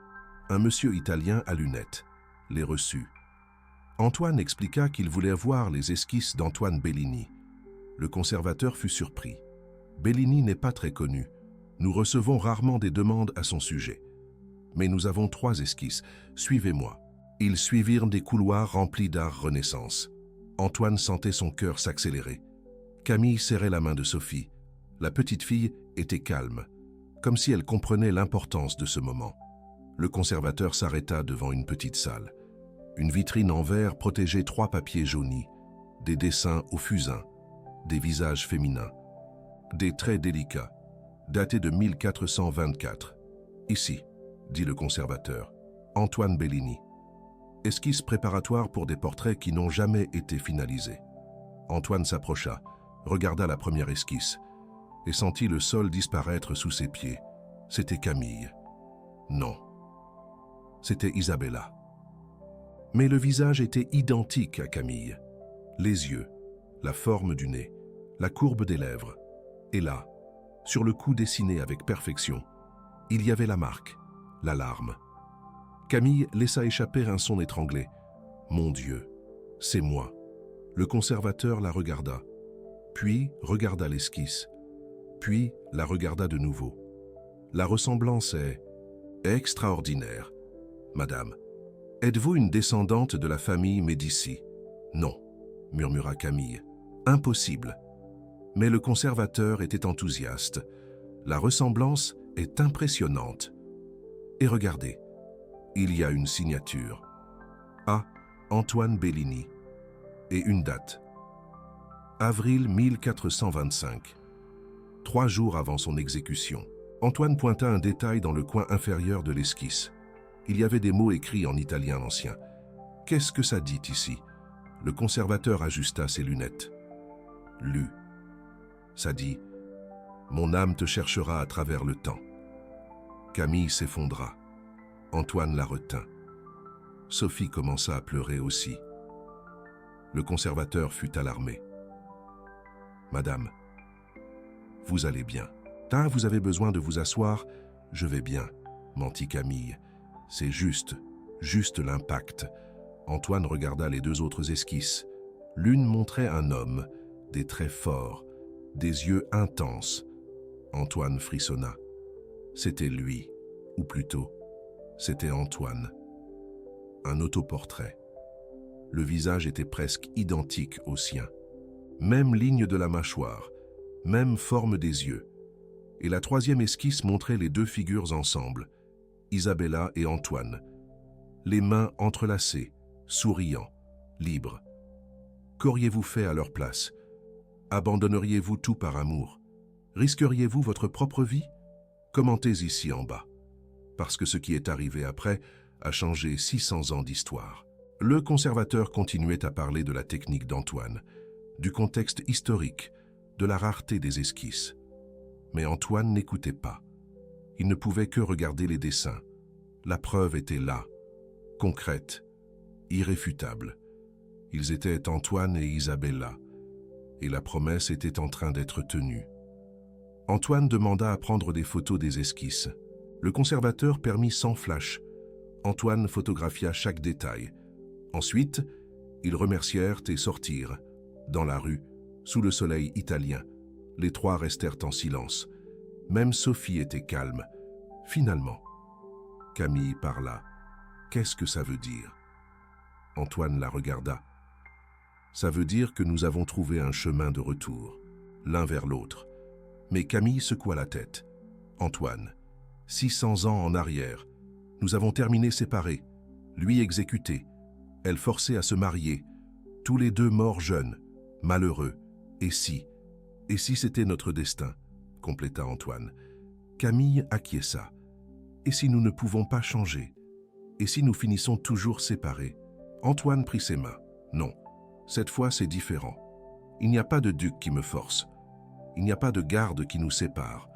un monsieur italien à lunettes, les reçut. Antoine expliqua qu'il voulait voir les esquisses d'Antoine Bellini. Le conservateur fut surpris. Bellini n'est pas très connu. Nous recevons rarement des demandes à son sujet. Mais nous avons 3 esquisses. Suivez-moi. Ils suivirent des couloirs remplis d'art Renaissance. Antoine sentait son cœur s'accélérer. Camille serrait la main de Sophie. La petite fille était calme, comme si elle comprenait l'importance de ce moment. Le conservateur s'arrêta devant une petite salle. Une vitrine en verre protégeait 3 papiers jaunis, des dessins au fusain, des visages féminins, des traits délicats, datés de 1424. « Ici », dit le conservateur, « Antoine Bellini. Esquisse préparatoire pour des portraits qui n'ont jamais été finalisés. » Antoine s'approcha, regarda la première esquisse et sentit le sol disparaître sous ses pieds. C'était Camille. Non, c'était Isabella. Mais le visage était identique à Camille. Les yeux, la forme du nez, la courbe des lèvres. Et là, sur le cou dessiné avec perfection, il y avait la marque, la larme. Camille laissa échapper un son étranglé. « Mon Dieu, c'est moi !» Le conservateur la regarda, puis regarda l'esquisse, puis la regarda de nouveau. « La ressemblance est extraordinaire. Madame, êtes-vous une descendante de la famille Médicis ?»« Non, » murmura Camille. « Impossible. » Mais le conservateur était enthousiaste. « La ressemblance est impressionnante. Et regardez, il y a une signature. A. Antoine Bellini. Et une date. Avril 1425. 3 jours avant son exécution. Antoine pointa un détail dans le coin inférieur de l'esquisse. Il y avait des mots écrits en italien ancien. « Qu'est-ce que ça dit ici ?» Le conservateur ajusta ses lunettes. Lu. Ça dit « Mon âme te cherchera à travers le temps. » Camille s'effondra. Antoine la retint. Sophie commença à pleurer aussi. Le conservateur fut alarmé. « Madame, vous allez bien. Vous avez besoin de vous asseoir. Je vais bien, » mentit Camille. « C'est juste l'impact. » Antoine regarda les 2 autres esquisses. L'une montrait un homme, des traits forts, des yeux intenses. Antoine frissonna. C'était lui, ou plutôt, c'était Antoine. Un autoportrait. Le visage était presque identique au sien. Même ligne de la mâchoire, même forme des yeux. Et la 3e esquisse montrait les 2 figures ensemble, Isabella et Antoine, les mains entrelacées, souriants, libres. Qu'auriez-vous fait à leur place? Abandonneriez-vous tout par amour? Risqueriez-vous votre propre vie? Commentez ici en bas, parce que ce qui est arrivé après a changé 600 ans d'histoire. Le conservateur continuait à parler de la technique d'Antoine, du contexte historique, de la rareté des esquisses. Mais Antoine n'écoutait pas. Il ne pouvait que regarder les dessins. La preuve était là, concrète, irréfutable. Ils étaient Antoine et Isabella, et la promesse était en train d'être tenue. Antoine demanda à prendre des photos des esquisses. Le conservateur permit sans flash. Antoine photographia chaque détail. Ensuite, ils remercièrent et sortirent. Dans la rue, sous le soleil italien, les 3 restèrent en silence. Même Sophie était calme. Finalement, Camille parla. « Qu'est-ce que ça veut dire ?» Antoine la regarda. « Ça veut dire que nous avons trouvé un chemin de retour, l'un vers l'autre. » Mais Camille secoua la tête. « Antoine, 600 ans en arrière, nous avons terminé séparés, lui exécuté, elle forcée à se marier, tous les 2 morts jeunes, malheureux. Et si c'était notre destin ?» compléta Antoine. Camille acquiesça. « Et si nous ne pouvons pas changer? Et si nous finissons toujours séparés ?» Antoine prit ses mains. « Non, cette fois c'est différent. Il n'y a pas de duc qui me force. Il n'y a pas de garde qui nous sépare.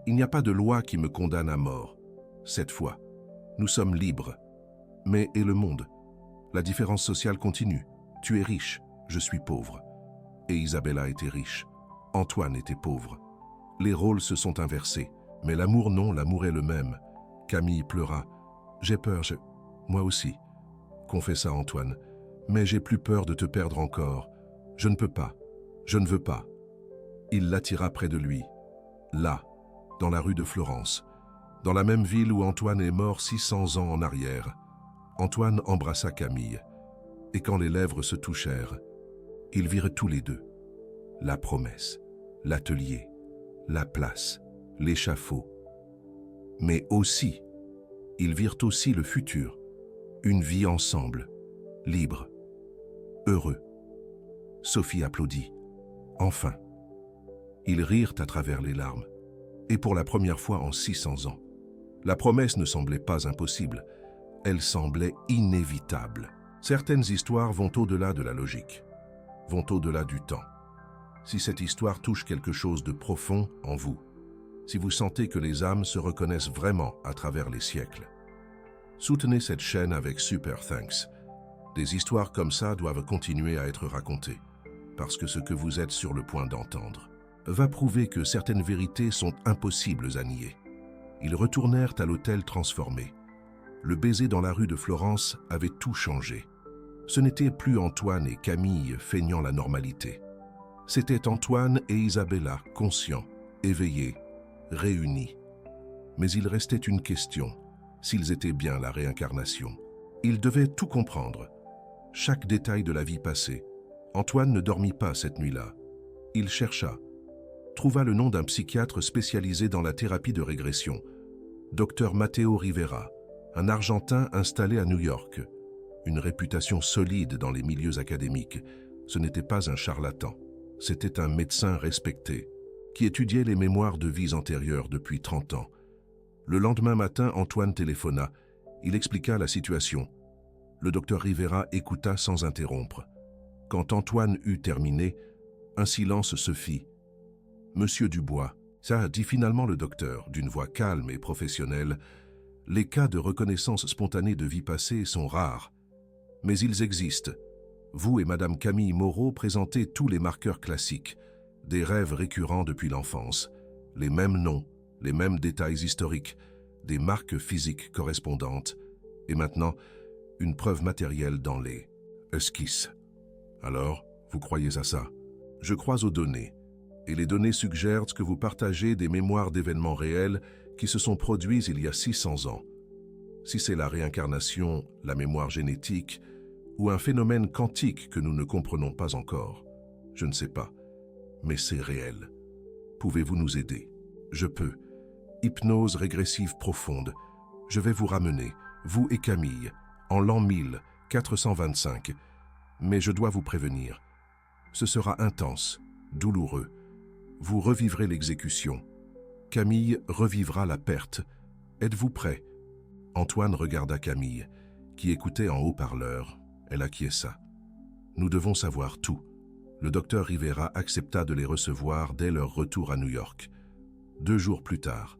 Il n'y a pas de loi qui me condamne à mort. Cette fois, nous sommes libres. Mais et le monde? La différence sociale continue. Tu es riche, je suis pauvre. Et Isabella était riche. Antoine était pauvre. Les rôles se sont inversés. Mais l'amour non, l'amour est le même. » Camille pleura. « J'ai peur, moi aussi, » confessa Antoine. « Mais j'ai plus peur de te perdre encore. Je ne peux pas. Je ne veux pas. » Il l'attira près de lui. Là, dans la rue de Florence, dans la même ville où Antoine est mort 600 ans en arrière. Antoine embrassa Camille. Et quand les lèvres se touchèrent, ils virent tous les 2 la promesse, l'atelier, la place, l'échafaud, Mais aussi, ils virent aussi le futur, une vie ensemble, libre, heureux. Sophie applaudit. Enfin. Ils rirent à travers les larmes. Et pour la première fois en 600 ans. La promesse ne semblait pas impossible. Elle semblait inévitable. Certaines histoires vont au-delà de la logique, vont au-delà du temps. Si cette histoire touche quelque chose de profond en vous, si vous sentez que les âmes se reconnaissent vraiment à travers les siècles, soutenez cette chaîne avec Super Thanks. Des histoires comme ça doivent continuer à être racontées, parce que ce que vous êtes sur le point d'entendre va prouver que certaines vérités sont impossibles à nier. Ils retournèrent à l'hôtel transformé. Le baiser dans la rue de Florence avait tout changé. Ce n'était plus Antoine et Camille feignant la normalité. C'était Antoine et Isabella, conscients, éveillés, réunis. Mais il restait une question, s'ils étaient bien la réincarnation. Ils devaient tout comprendre, chaque détail de la vie passée. Antoine ne dormit pas cette nuit-là. Il chercha, trouva le nom d'un psychiatre spécialisé dans la thérapie de régression, Dr Matteo Rivera, un Argentin installé à New York. Une réputation solide dans les milieux académiques. Ce n'était pas un charlatan. C'était un médecin respecté, qui étudiait les mémoires de vies antérieures depuis 30 ans. Le lendemain matin, Antoine téléphona. Il expliqua la situation. Le docteur Rivera écouta sans interrompre. Quand Antoine eut terminé, un silence se fit. « Monsieur Dubois, ça, dit finalement le docteur, d'une voix calme et professionnelle, les cas de reconnaissance spontanée de vie passée sont rares. Mais ils existent. Vous et Madame Camille Moreau présentez tous les marqueurs classiques, des rêves récurrents depuis l'enfance, les mêmes noms, les mêmes détails historiques, des marques physiques correspondantes, et maintenant, une preuve matérielle dans les esquisses. Alors, vous croyez à ça? Je crois aux données, et les données suggèrent que vous partagez des mémoires d'événements réels qui se sont produits il y a 600 ans. Si c'est la réincarnation, la mémoire génétique, ou un phénomène quantique que nous ne comprenons pas encore, je ne sais pas, mais c'est réel. Pouvez-vous nous aider? Je peux. Hypnose régressive profonde. Je vais vous ramener, vous et Camille, en l'an 1425. Mais je dois vous prévenir. Ce sera intense, douloureux. Vous revivrez l'exécution. Camille revivra la perte. Êtes-vous prêt? Antoine regarda Camille, qui écoutait en haut-parleur. Elle acquiesça. Nous devons savoir tout. Le docteur Rivera accepta de les recevoir dès leur retour à New York. 2 jours plus tard.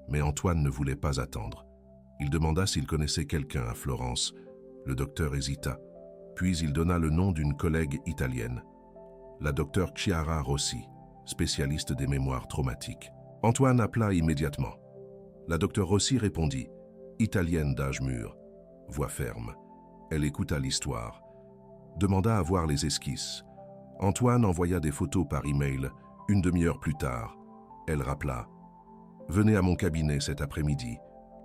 Mais Antoine ne voulait pas attendre. Il demanda s'il connaissait quelqu'un à Florence. Le docteur hésita. Puis il donna le nom d'une collègue italienne, la docteure Chiara Rossi, spécialiste des mémoires traumatiques. Antoine appela immédiatement. La docteure Rossi répondit, italienne d'âge mûr, voix ferme. Elle écouta l'histoire, demanda à voir les esquisses. Antoine envoya des photos par email. 1 demi-heure plus tard, elle rappela. Venez à mon cabinet cet après-midi,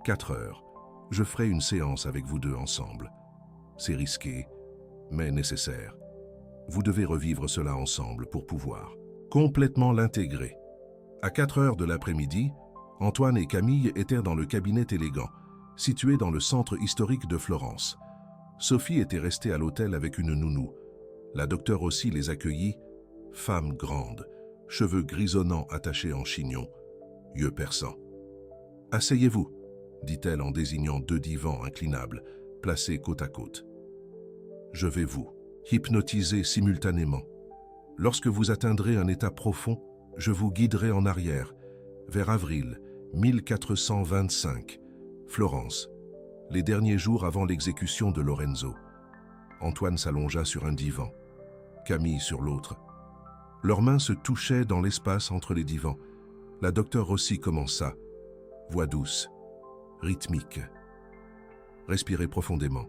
4 heures. Je ferai une séance avec vous deux ensemble. C'est risqué, mais nécessaire. Vous devez revivre cela ensemble pour pouvoir complètement l'intégrer. À 4 heures de l'après-midi, Antoine et Camille étaient dans le cabinet élégant, situé dans le centre historique de Florence. Sophie était restée à l'hôtel avec une nounou. La docteure aussi les accueillit, femme grande, cheveux grisonnants attachés en chignon, yeux perçants. « Asseyez-vous », dit-elle en désignant 2 divans inclinables, placés côte à côte. « Je vais vous hypnotiser simultanément. Lorsque vous atteindrez un état profond, je vous guiderai en arrière, vers avril 1425, Florence, les derniers jours avant l'exécution de Lorenzo. » Antoine s'allongea sur un divan, Camille sur l'autre. Leurs mains se touchaient dans l'espace entre les divans. La docteure Rossi commença, voix douce, rythmique. Respirez profondément.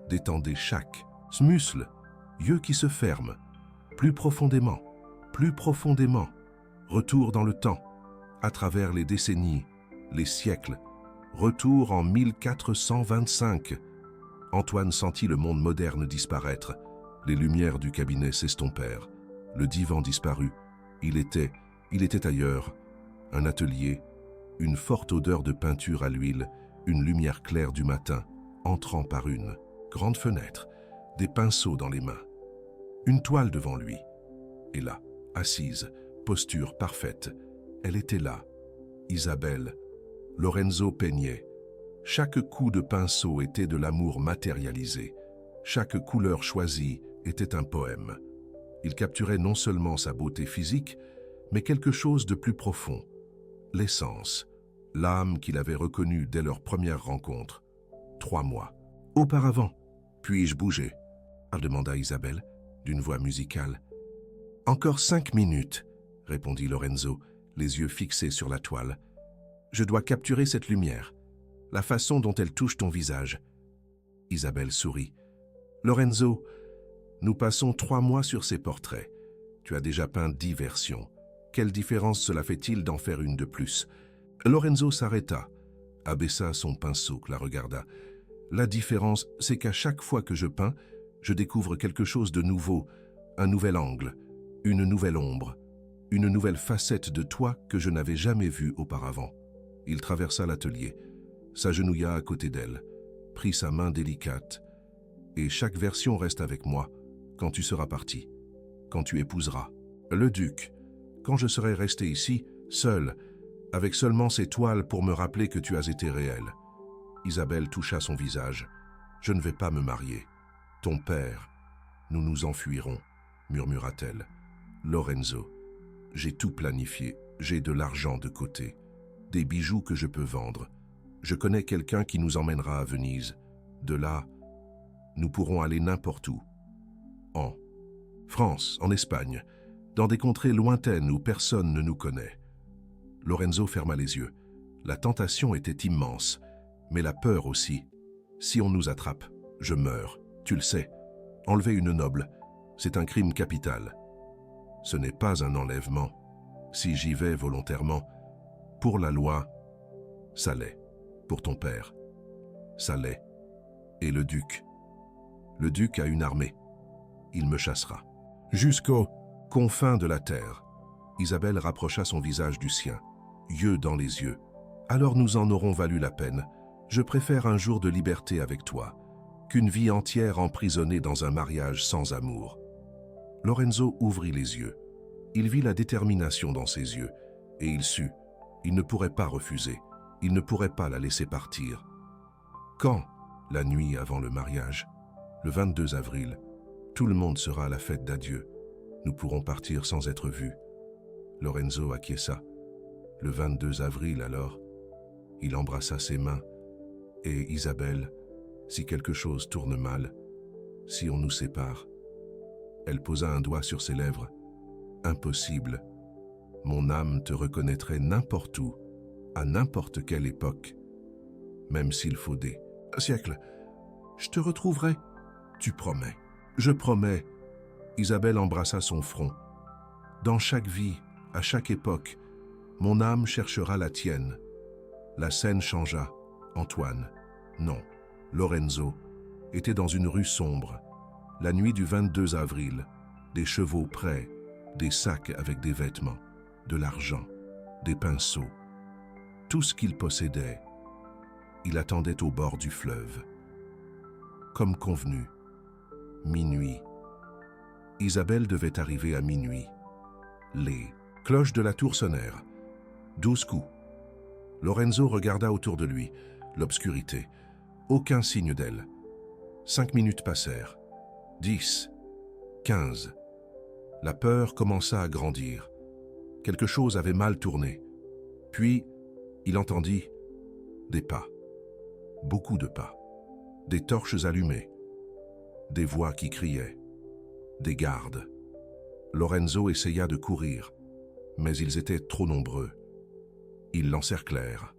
Détendez chaque muscle, yeux qui se ferment. Plus profondément, plus profondément. Retour dans le temps, à travers les décennies, les siècles. Retour en 1425. Antoine sentit le monde moderne disparaître. Les lumières du cabinet s'estompèrent. Le divan disparut. Il était ailleurs. Un atelier, Une forte odeur de peinture à l'huile, une lumière claire du matin, entrant par une grande fenêtre, des pinceaux dans les mains. Une toile devant lui. Et là, assise, posture parfaite, elle était là. Isabelle. Lorenzo peignait. Chaque coup de pinceau était de l'amour matérialisé. Chaque couleur choisie était un poème. Il capturait non seulement sa beauté physique, mais quelque chose de plus profond. L'essence, l'âme qu'il avait reconnue dès leur première rencontre. 3 mois. Auparavant, puis-je bouger? Demanda Isabelle, d'une voix musicale. Encore 5 minutes, répondit Lorenzo, les yeux fixés sur la toile. Je dois capturer cette lumière, la façon dont elle touche ton visage. Isabelle sourit. Lorenzo, nous passons 3 mois sur ces portraits. Tu as déjà peint 10 versions. Quelle différence cela fait-il d'en faire une de plus? Lorenzo s'arrêta, abaissa son pinceau, la regarda. La différence, c'est qu'à chaque fois que je peins, je découvre quelque chose de nouveau, un nouvel angle, une nouvelle ombre, une nouvelle facette de toi que je n'avais jamais vue auparavant. Il traversa l'atelier, s'agenouilla à côté d'elle, prit sa main délicate. Et chaque version reste avec moi, quand tu seras parti, quand tu épouseras. Le duc, quand je serai resté ici, seul, avec seulement ces toiles pour me rappeler que tu as été réel. Isabelle toucha son visage. Je ne vais pas me marier. Ton père, nous nous enfuirons, murmura-t-elle. Lorenzo, j'ai tout planifié, j'ai de l'argent de côté, des bijoux que je peux vendre. Je connais quelqu'un qui nous emmènera à Venise. De là, nous pourrons aller n'importe où. En France, en Espagne, dans des contrées lointaines où personne ne nous connaît. Lorenzo ferma les yeux. La tentation était immense, mais la peur aussi. Si on nous attrape, je meurs, tu le sais. Enlever une noble, c'est un crime capital. Ce n'est pas un enlèvement. Si j'y vais volontairement, pour la loi, ça l'est. Pour ton père, ça l'est. Et le duc. Le duc a une armée. Il me chassera. Jusqu'aux confins de la terre. Isabelle rapprocha son visage du sien, yeux dans les yeux. Alors nous en aurons valu la peine. Je préfère un jour de liberté avec toi, qu'une vie entière emprisonnée dans un mariage sans amour. Lorenzo ouvrit les yeux. Il vit la détermination dans ses yeux, et il sut, il ne pourrait pas refuser, il ne pourrait pas la laisser partir. Quand? La nuit avant le mariage, le 22 avril, tout le monde sera à la fête d'adieu. Nous pourrons partir sans être vus. Lorenzo acquiesça. Le 22 avril alors, il embrassa ses mains. Et Isabelle, si quelque chose tourne mal, si on nous sépare. Elle posa un doigt sur ses lèvres. Impossible. Mon âme te reconnaîtrait n'importe où, à n'importe quelle époque. Même s'il faut des siècles. Je te retrouverai. Tu promets. Je promets. Isabelle embrassa son front. Dans chaque vie, à chaque époque, mon âme cherchera la tienne. La scène changea. Antoine, non, Lorenzo, était dans une rue sombre. La nuit du 22 avril, des chevaux prêts, des sacs avec des vêtements, de l'argent, des pinceaux. Tout ce qu'il possédait, il attendait au bord du fleuve. Comme convenu, minuit. Isabelle devait arriver à minuit. Les cloches de la tour sonnèrent. 12 coups. Lorenzo regarda autour de lui. L'obscurité. Aucun signe d'elle. 5 minutes passèrent. 10. 15. La peur commença à grandir. Quelque chose avait mal tourné. Puis, il entendit des pas. Beaucoup de pas. Des torches allumées. Des voix qui criaient. Des gardes. Lorenzo essaya de courir, mais ils étaient trop nombreux. Ils l'encerclèrent.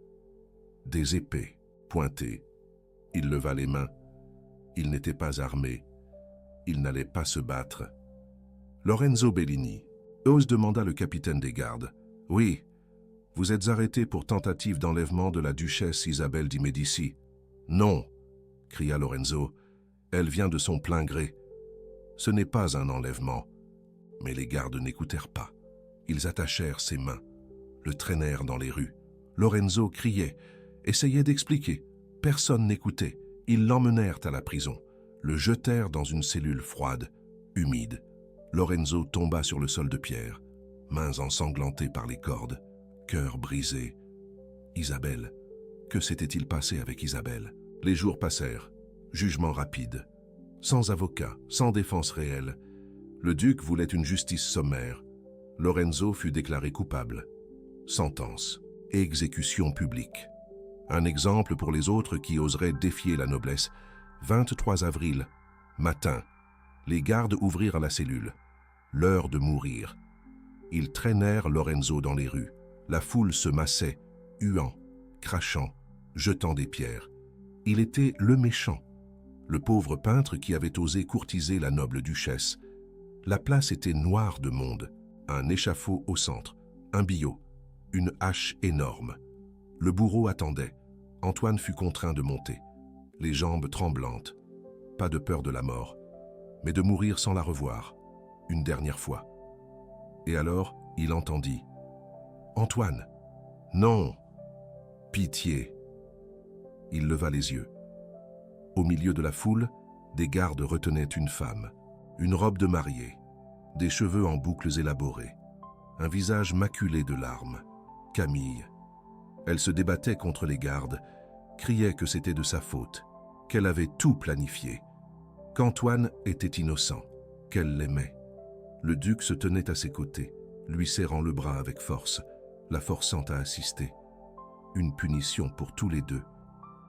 Des épées pointées. Il leva les mains. Il n'était pas armé. Il n'allait pas se battre. Lorenzo Bellini. Ose demanda le capitaine des gardes. Oui, vous êtes arrêté pour tentative d'enlèvement de la duchesse Isabelle di Médicis. Non, cria Lorenzo. Elle vient de son plein gré. Ce n'est pas un enlèvement. Mais les gardes n'écoutèrent pas. Ils attachèrent ses mains, le traînèrent dans les rues. Lorenzo criait, essayait d'expliquer. Personne n'écoutait. Ils l'emmenèrent à la prison, le jetèrent dans une cellule froide, humide. Lorenzo tomba sur le sol de pierre, mains ensanglantées par les cordes, cœur brisé. Isabelle, que s'était-il passé avec Isabelle? Les jours passèrent, jugement rapide. Sans avocat, sans défense réelle. Le duc voulait une justice sommaire. Lorenzo fut déclaré coupable. Sentence, exécution publique. Un exemple pour les autres qui oseraient défier la noblesse. 23 avril, matin. Les gardes ouvrirent la cellule. L'heure de mourir. Ils traînèrent Lorenzo dans les rues. La foule se massait, huant, crachant, jetant des pierres. Il était le méchant, le pauvre peintre qui avait osé courtiser la noble duchesse. La place était noire de monde. Un échafaud au centre, un billot, une hache énorme. Le bourreau attendait. Antoine fut contraint de monter, les jambes tremblantes. Pas de peur de la mort, mais de mourir sans la revoir, une dernière fois. Et alors, il entendit « Antoine, non, pitié !» Il leva les yeux. Au milieu de la foule, des gardes retenaient une femme, une robe de mariée, des cheveux en boucles élaborées, un visage maculé de larmes. Camille. Elle se débattait contre les gardes, criait que c'était de sa faute, qu'elle avait tout planifié, qu'Antoine était innocent, qu'elle l'aimait. Le duc se tenait à ses côtés, lui serrant le bras avec force, la forçant à assister. Une punition pour tous les deux.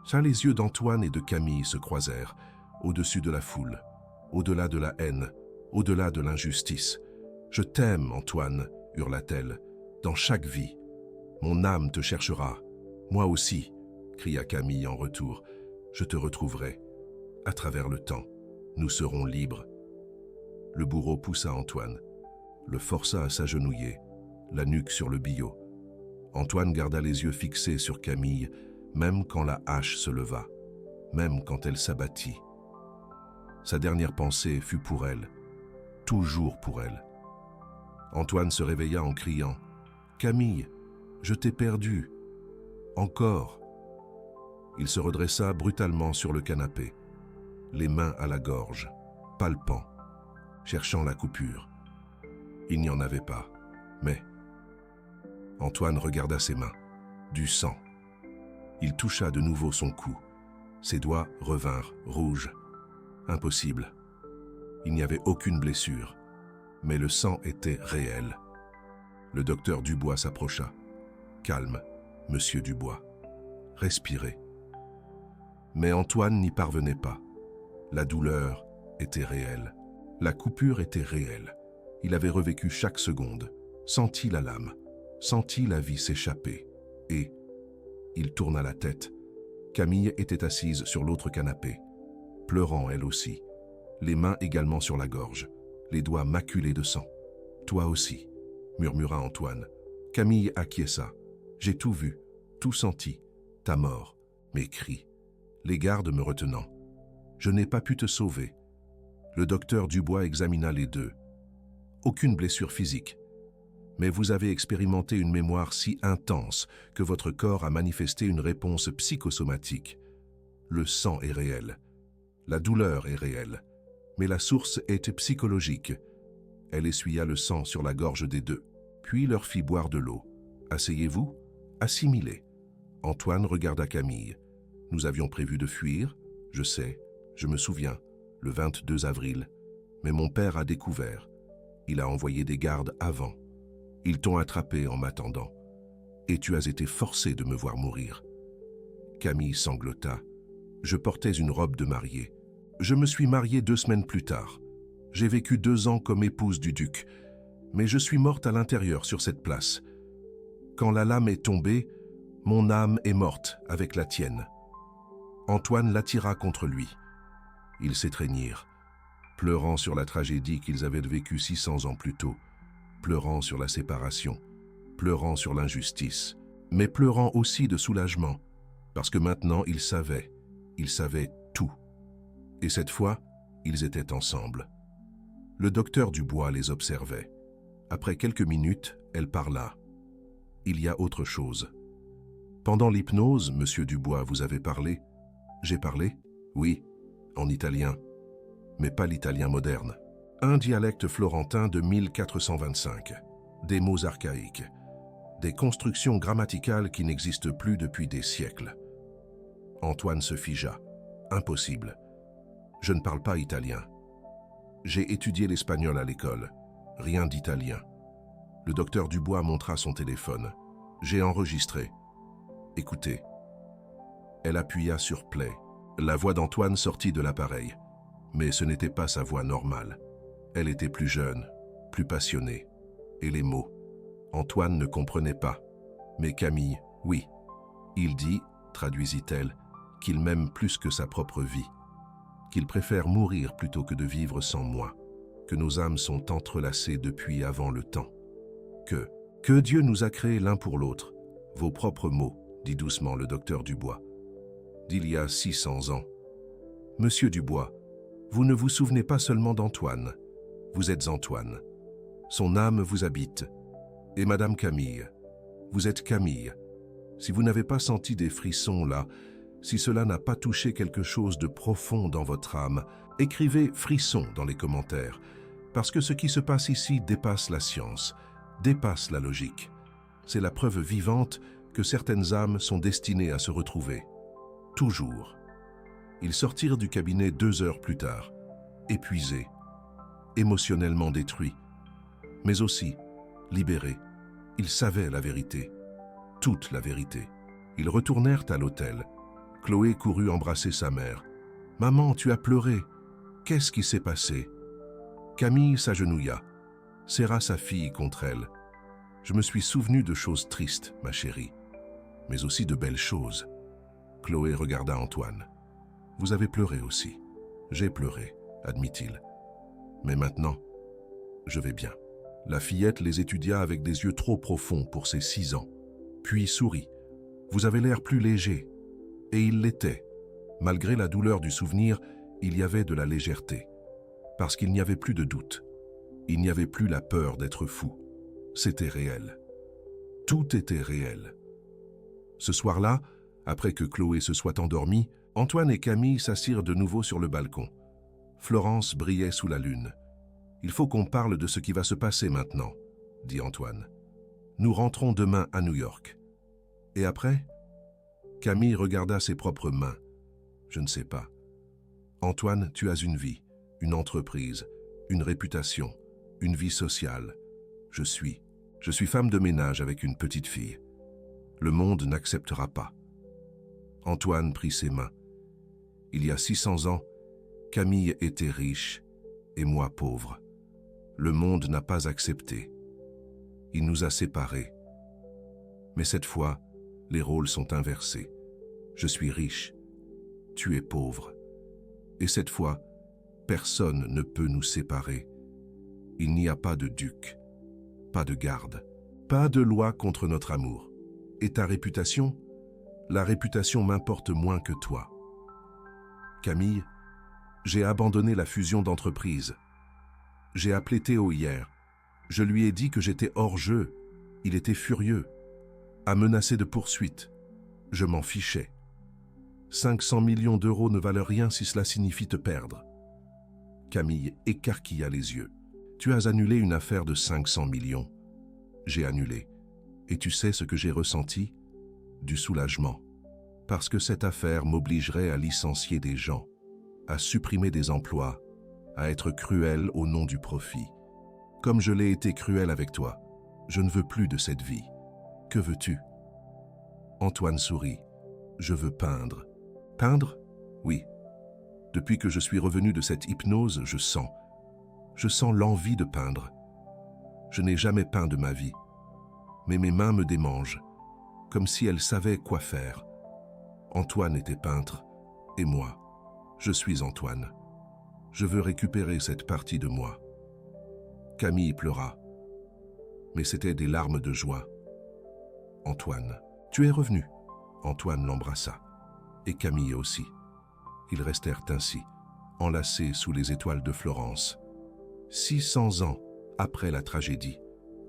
Ça, les yeux d'Antoine et de Camille se croisèrent, au-dessus de la foule, au-delà de la haine, au-delà de l'injustice. « Je t'aime, Antoine !» hurla-t-elle, « dans chaque vie. Mon âme te cherchera. Moi aussi !» cria Camille en retour. « Je te retrouverai. À travers le temps, nous serons libres. » Le bourreau poussa Antoine, le força à s'agenouiller, la nuque sur le billot. Antoine garda les yeux fixés sur Camille, même quand la hache se leva, même quand elle s'abattit. Sa dernière pensée fut pour elle, toujours pour elle. Antoine se réveilla en criant « Camille, je t'ai perdu. Encore !» Il se redressa brutalement sur le canapé, les mains à la gorge, palpant, cherchant la coupure. Il n'y en avait pas, mais... Antoine regarda ses mains, du sang. Il toucha de nouveau son cou. Ses doigts revinrent rouges. Impossible. Il n'y avait aucune blessure, mais le sang était réel. Le docteur Dubois s'approcha. « Calme, monsieur Dubois. Respirez. » Mais Antoine n'y parvenait pas. La douleur était réelle. La coupure était réelle. Il avait revécu chaque seconde, senti la lame, senti la vie s'échapper. Et il tourna la tête. Camille était assise sur l'autre canapé, pleurant elle aussi, les mains également sur la gorge, les doigts maculés de sang. « Toi aussi », murmura Antoine. Camille acquiesça. « J'ai tout vu, tout senti, ta mort, mes cris, les gardes me retenant. Je n'ai pas pu te sauver. » Le docteur Dubois examina les deux. Aucune blessure physique. Mais vous avez expérimenté une mémoire si intense que votre corps a manifesté une réponse psychosomatique. Le sang est réel. La douleur est réelle. Mais la source est psychologique. Elle essuya le sang sur la gorge des deux, puis leur fit boire de l'eau. Asseyez-vous, assimilez. Antoine regarda Camille. Nous avions prévu de fuir, je sais, je me souviens, le 22 avril. Mais mon père a découvert. Il a envoyé des gardes avant. Ils t'ont attrapé en m'attendant. Et tu as été forcé de me voir mourir. Camille sanglota. Je portais une robe de mariée. Je me suis mariée 2 semaines plus tard. J'ai vécu 2 ans comme épouse du duc. Mais je suis morte à l'intérieur sur cette place. Quand la lame est tombée, mon âme est morte avec la tienne. Antoine l'attira contre lui. Ils s'étreignirent, pleurant sur la tragédie qu'ils avaient vécue 600 ans plus tôt, pleurant sur la séparation, pleurant sur l'injustice, mais pleurant aussi de soulagement, parce que maintenant ils savaient tout. Et cette fois, ils étaient ensemble. Le docteur Dubois les observait. Après quelques minutes, elle parla. « Il y a autre chose. Pendant l'hypnose, Monsieur Dubois, vous avez parlé? J'ai parlé? Oui, en italien, mais pas l'italien moderne. Un dialecte florentin de 1425, des mots archaïques, des constructions grammaticales qui n'existent plus depuis des siècles. Antoine se figea. Impossible. Je ne parle pas italien. J'ai étudié l'espagnol à l'école. Rien d'italien. Le docteur Dubois montra son téléphone. J'ai enregistré. Écoutez. Elle appuya sur play. La voix d'Antoine sortit de l'appareil. Mais ce n'était pas sa voix normale. Elle était plus jeune, plus passionnée. Et les mots. Antoine ne comprenait pas. Mais Camille, oui. Il dit, traduisit-elle, qu'il m'aime plus que sa propre vie. Qu'il préfère mourir plutôt que de vivre sans moi. Que nos âmes sont entrelacées depuis avant le temps. Que Dieu nous a créés l'un pour l'autre. Vos propres mots, dit doucement le docteur Dubois. D'il y a 600 ans. Monsieur Dubois, vous ne vous souvenez pas seulement d'Antoine. Vous êtes Antoine. Son âme vous habite. Et Madame Camille, vous êtes Camille. Si vous n'avez pas senti des frissons là, si cela n'a pas touché quelque chose de profond dans votre âme, écrivez « frisson » dans les commentaires, parce que ce qui se passe ici dépasse la science, dépasse la logique. C'est la preuve vivante que certaines âmes sont destinées à se retrouver. Toujours. Ils sortirent du cabinet 2 heures plus tard, épuisés, émotionnellement détruits, mais aussi libérés. Ils savaient la vérité, toute la vérité. Ils retournèrent à l'hôtel. Chloé courut embrasser sa mère. « Maman, tu as pleuré. Qu'est-ce qui s'est passé ?» Camille s'agenouilla, serra sa fille contre elle. « Je me suis souvenu de choses tristes, ma chérie, mais aussi de belles choses. » Chloé regarda Antoine. « Vous avez pleuré aussi. J'ai pleuré, admit-il. Mais maintenant, je vais bien. » La fillette les étudia avec des yeux trop profonds pour ses 6 ans, puis sourit. « Vous avez l'air plus léger. » Et il l'était. Malgré la douleur du souvenir, il y avait de la légèreté. Parce qu'il n'y avait plus de doute. Il n'y avait plus la peur d'être fou. C'était réel. Tout était réel. Ce soir-là, après que Chloé se soit endormie, Antoine et Camille s'assirent de nouveau sur le balcon. Florence brillait sous la lune. « Il faut qu'on parle de ce qui va se passer maintenant, » dit Antoine. « Nous rentrons demain à New York. Et après ?» Camille regarda ses propres mains. « Je ne sais pas. Antoine, tu as une vie, une entreprise, une réputation, une vie sociale. Je suis femme de ménage avec une petite fille. Le monde n'acceptera pas. » Antoine prit ses mains. Il y a 600 ans, Camille était riche et moi pauvre. Le monde n'a pas accepté. Il nous a séparés. Mais cette fois, les rôles sont inversés. Je suis riche, tu es pauvre. Et cette fois, personne ne peut nous séparer. Il n'y a pas de duc, pas de garde, pas de loi contre notre amour. Et ta réputation? La réputation m'importe moins que toi. Camille, j'ai abandonné la fusion d'entreprises. J'ai appelé Théo hier. Je lui ai dit que j'étais hors jeu. Il était furieux, a menacé de poursuite. Je m'en fichais. 500 millions d'euros ne valent rien si cela signifie te perdre. Camille écarquilla les yeux. Tu as annulé une affaire de 500 millions. J'ai annulé. Et tu sais ce que j'ai ressenti? Du soulagement. Parce que cette affaire m'obligerait à licencier des gens, à supprimer des emplois, à être cruel au nom du profit. Comme je l'ai été cruel avec toi, je ne veux plus de cette vie. Que veux-tu? Antoine sourit. Je veux peindre. Peindre? Oui. Depuis que je suis revenu de cette hypnose, je sens l'envie de peindre. Je n'ai jamais peint de ma vie, mais mes mains me démangent, comme si elles savaient quoi faire. Antoine était peintre, et moi, je suis Antoine. Je veux récupérer cette partie de moi. Camille pleura, mais c'était des larmes de joie. Antoine, tu es revenu. Antoine l'embrassa, et Camille aussi. Ils restèrent ainsi, enlacés sous les étoiles de Florence. 600 ans après la tragédie,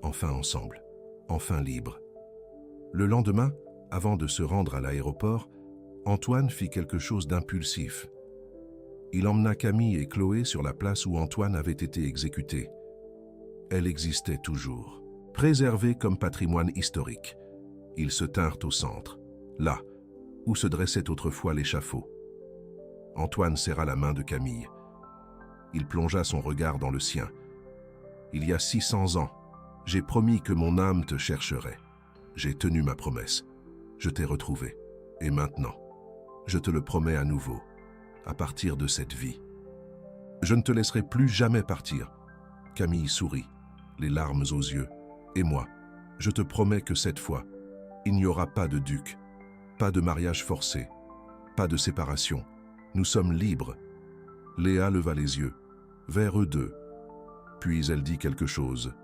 enfin ensemble, enfin libres. Le lendemain, Avant de se rendre à l'aéroport, Antoine fit quelque chose d'impulsif. Il emmena Camille et Chloé sur la place où Antoine avait été exécuté. Elle existait toujours, préservée comme patrimoine historique. Ils se tinrent au centre, là où se dressait autrefois l'échafaud. Antoine serra la main de Camille. Il plongea son regard dans le sien. « Il y a 600 ans, j'ai promis que mon âme te chercherait. J'ai tenu ma promesse. Je t'ai retrouvé. Et maintenant, je te le promets à nouveau, à partir de cette vie. Je ne te laisserai plus jamais partir. » Camille sourit, les larmes aux yeux. « Et moi, je te promets que cette fois, il n'y aura pas de duc, pas de mariage forcé, pas de séparation. Nous sommes libres. » Léa leva les yeux, vers eux deux. Puis elle dit quelque chose,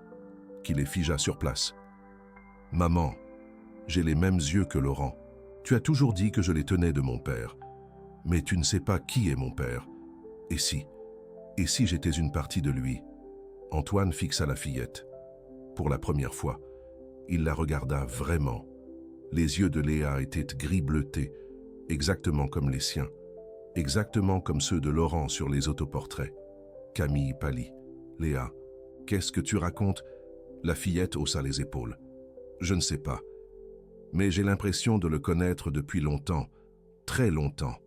qui les figea sur place. « Maman, j'ai les mêmes yeux que Laurent. Tu as toujours dit que je les tenais de mon père. Mais tu ne sais pas qui est mon père. Et si j'étais une partie de lui ?» Antoine fixa la fillette. Pour la première fois, il la regarda vraiment. Les yeux de Léa étaient gris bleutés, exactement comme les siens, exactement comme ceux de Laurent sur les autoportraits. Camille pâlit. « Léa, qu'est-ce que tu racontes ?» La fillette haussa les épaules. « Je ne sais pas, mais j'ai l'impression de le connaître depuis longtemps, très longtemps. »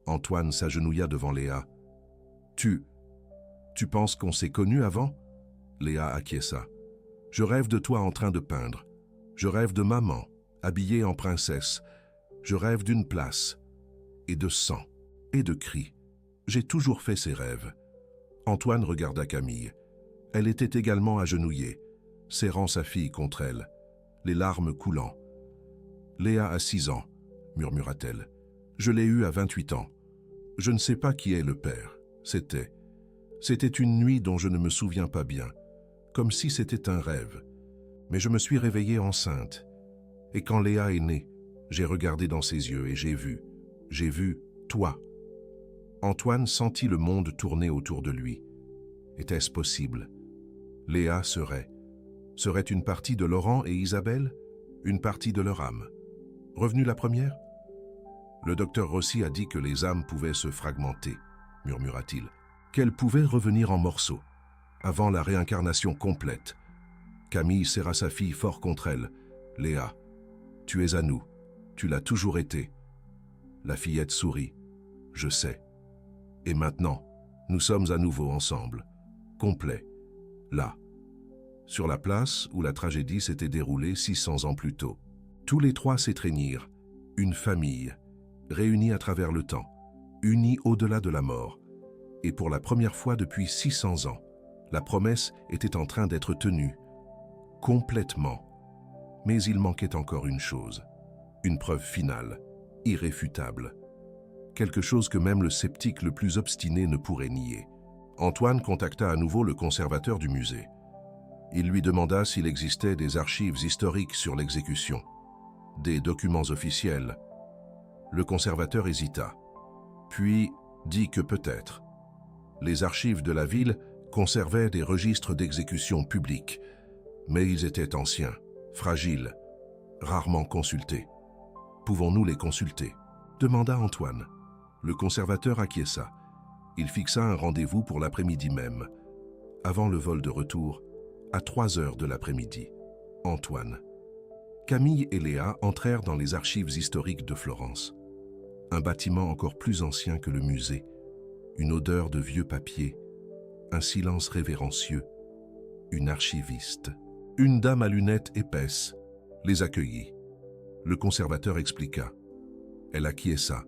Antoine s'agenouilla devant Léa. « Tu penses qu'on s'est connus avant ?» Léa acquiesça. « Je rêve de toi en train de peindre. Je rêve de maman, habillée en princesse. Je rêve d'une place, et de sang, et de cris. J'ai toujours fait ces rêves. » Antoine regarda Camille. Elle était également agenouillée, serrant sa fille contre elle, les larmes coulant. « Léa a 6 ans, murmura-t-elle. Je l'ai eue à 28 ans. Je ne sais pas qui est le père. C'était une nuit dont je ne me souviens pas bien, comme si c'était un rêve. Mais je me suis réveillée enceinte. Et quand Léa est née, j'ai regardé dans ses yeux et j'ai vu toi. » Antoine sentit le monde tourner autour de lui. Était-ce possible? Léa serait une partie de Laurent et Isabelle, une partie de leur âme. Revenue la première? Le docteur Rossi a dit que les âmes pouvaient se fragmenter, murmura-t-il, qu'elles pouvaient revenir en morceaux, avant la réincarnation complète. Camille serra sa fille fort contre elle. « Léa, tu es à nous, tu l'as toujours été. » La fillette sourit. « Je sais. Et maintenant, nous sommes à nouveau ensemble, complets, là, sur la place où la tragédie s'était déroulée 600 ans plus tôt. Tous les trois s'étreignirent, une famille, réunie à travers le temps, unie au-delà de la mort. Et pour la première fois depuis 600 ans, la promesse était en train d'être tenue, complètement. Mais il manquait encore une chose, une preuve finale, irréfutable. Quelque chose que même le sceptique le plus obstiné ne pourrait nier. Antoine contacta à nouveau le conservateur du musée. Il lui demanda s'il existait des archives historiques sur l'exécution, des documents officiels. Le conservateur hésita, puis dit que peut-être. Les archives de la ville conservaient des registres d'exécution publics, mais ils étaient anciens, fragiles, rarement consultés. « Pouvons-nous les consulter ?» demanda Antoine. Le conservateur acquiesça. Il fixa un rendez-vous pour l'après-midi même, avant le vol de retour, à 3 heures de l'après-midi. Antoine. Camille et Léa entrèrent dans les archives historiques de Florence. Un bâtiment encore plus ancien que le musée, une odeur de vieux papier, un silence révérencieux, une archiviste. Une dame à lunettes épaisses les accueillit. Le conservateur expliqua. Elle acquiesça.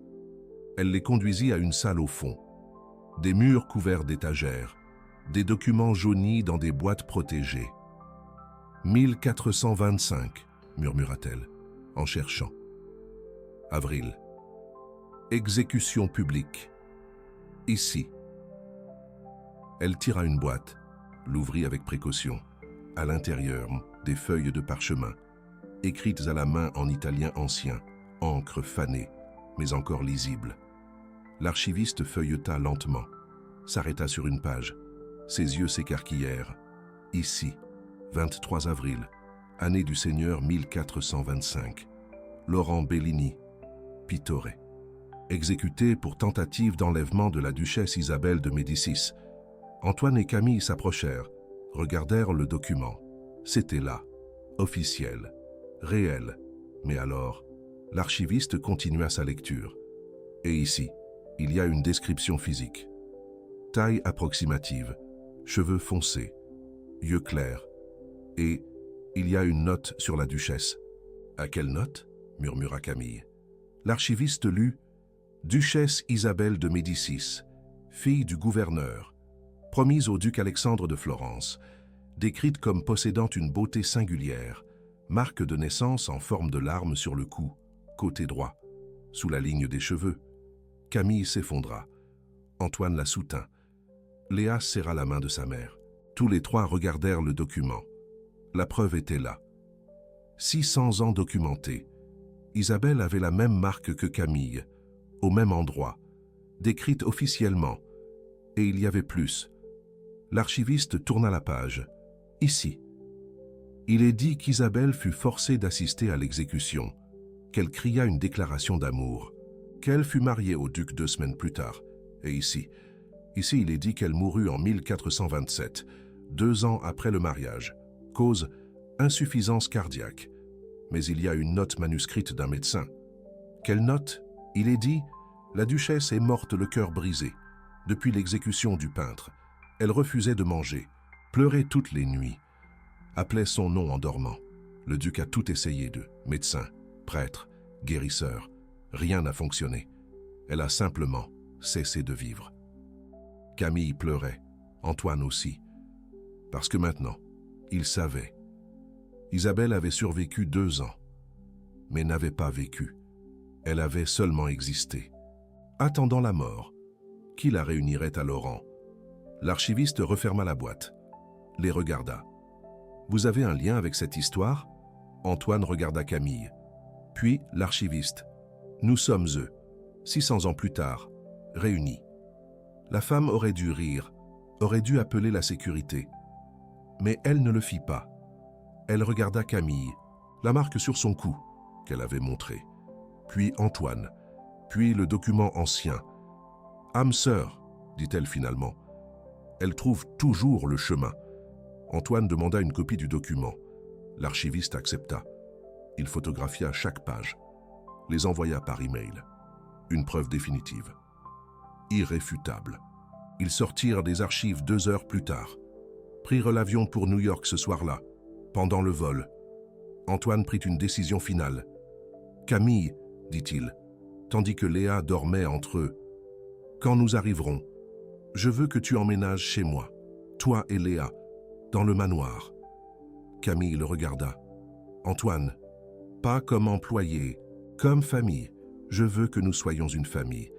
Elle les conduisit à une salle au fond. Des murs couverts d'étagères, des documents jaunis dans des boîtes protégées. « 1425, murmura-t-elle, en cherchant. Avril. Exécution publique. Ici. Elle tira une boîte, l'ouvrit avec précaution. À l'intérieur, des feuilles de parchemin, écrites à la main en italien ancien, encre fanée, mais encore lisible. L'archiviste feuilleta lentement, s'arrêta sur une page. Ses yeux s'écarquillèrent. Ici, 23 avril, année du Seigneur 1425. Laurent Bellini, Pittore. Exécuté pour tentative d'enlèvement de la duchesse Isabelle de Médicis. Antoine et Camille s'approchèrent, regardèrent le document. C'était là, officiel, réel. Mais alors, l'archiviste continua sa lecture. Et ici, il y a une description physique. Taille approximative, cheveux foncés, yeux clairs. Et il y a une note sur la duchesse. « À quelle note ?» murmura Camille. L'archiviste lut « Duchesse Isabelle de Médicis, fille du gouverneur, promise au duc Alexandre de Florence, décrite comme possédant une beauté singulière, marque de naissance en forme de larme sur le cou, côté droit, sous la ligne des cheveux. » Camille s'effondra. Antoine la soutint. Léa serra la main de sa mère. Tous les trois regardèrent le document. La preuve était là. 600 ans documentés. Isabelle avait la même marque que Camille, au même endroit, décrite officiellement. Et il y avait plus. L'archiviste tourna la page. Ici. Il est dit qu'Isabelle fut forcée d'assister à l'exécution, qu'elle cria une déclaration d'amour, qu'elle fut mariée au duc 2 semaines plus tard. Et ici, il est dit qu'elle mourut en 1427, 2 ans après le mariage. Cause, insuffisance cardiaque. Mais il y a une note manuscrite d'un médecin. Quelle note? Il est dit, la duchesse est morte le cœur brisé. Depuis l'exécution du peintre, elle refusait de manger, pleurait toutes les nuits, appelait son nom en dormant. Le duc a tout essayé d'eux, médecin, prêtre, guérisseur. Rien n'a fonctionné. Elle a simplement cessé de vivre. Camille pleurait, Antoine aussi. Parce que maintenant, il savait. Isabelle avait survécu 2 ans, mais n'avait pas vécu. Elle avait seulement existé. Attendant la mort, qui la réunirait à Laurent? L'archiviste referma la boîte, les regarda. « Vous avez un lien avec cette histoire ?» Antoine regarda Camille, puis l'archiviste. « Nous sommes eux, 600 ans plus tard, réunis. » La femme aurait dû rire, aurait dû appeler la sécurité. Mais elle ne le fit pas. Elle regarda Camille, la marque sur son cou, qu'elle avait montrée. Puis Antoine, puis le document ancien. « Âme sœur, dit-elle finalement. Elle trouve toujours le chemin. » Antoine demanda une copie du document. L'archiviste accepta. Il photographia chaque page, les envoya par email. Une preuve définitive. Irréfutable. Ils sortirent des archives 2 heures plus tard. Prirent l'avion pour New York ce soir-là. Pendant le vol, Antoine prit une décision finale. « Camille, dit-il, tandis que Léa dormait entre eux, quand nous arriverons, je veux que tu emménages chez moi, toi et Léa, dans le manoir. » Camille le regarda. « Antoine, pas comme employé, comme famille. Je veux que nous soyons une famille.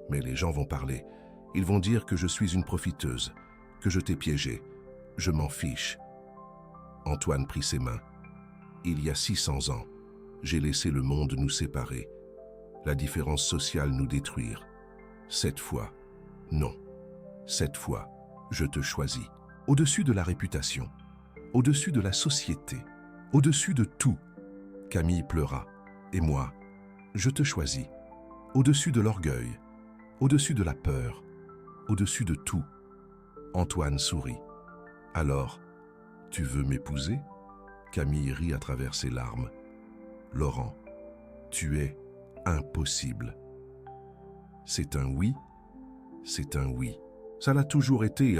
Mais les gens vont parler. Ils vont dire que je suis une profiteuse, que je t'ai piégé. Je m'en fiche. » Antoine prit ses mains. « Il y a 600 ans, j'ai laissé le monde nous séparer, la différence sociale nous détruire. Cette fois, non. Cette fois, je te choisis. Au-dessus de la réputation, au-dessus de la société, au-dessus de tout. » Camille pleura. « Et moi, je te choisis. Au-dessus de l'orgueil, au-dessus de la peur, au-dessus de tout. » Antoine sourit. « Alors, tu veux m'épouser ?» Camille rit à travers ses larmes. « Laurent, tu es impossible. » C'est un oui, c'est un oui. Ça l'a toujours été,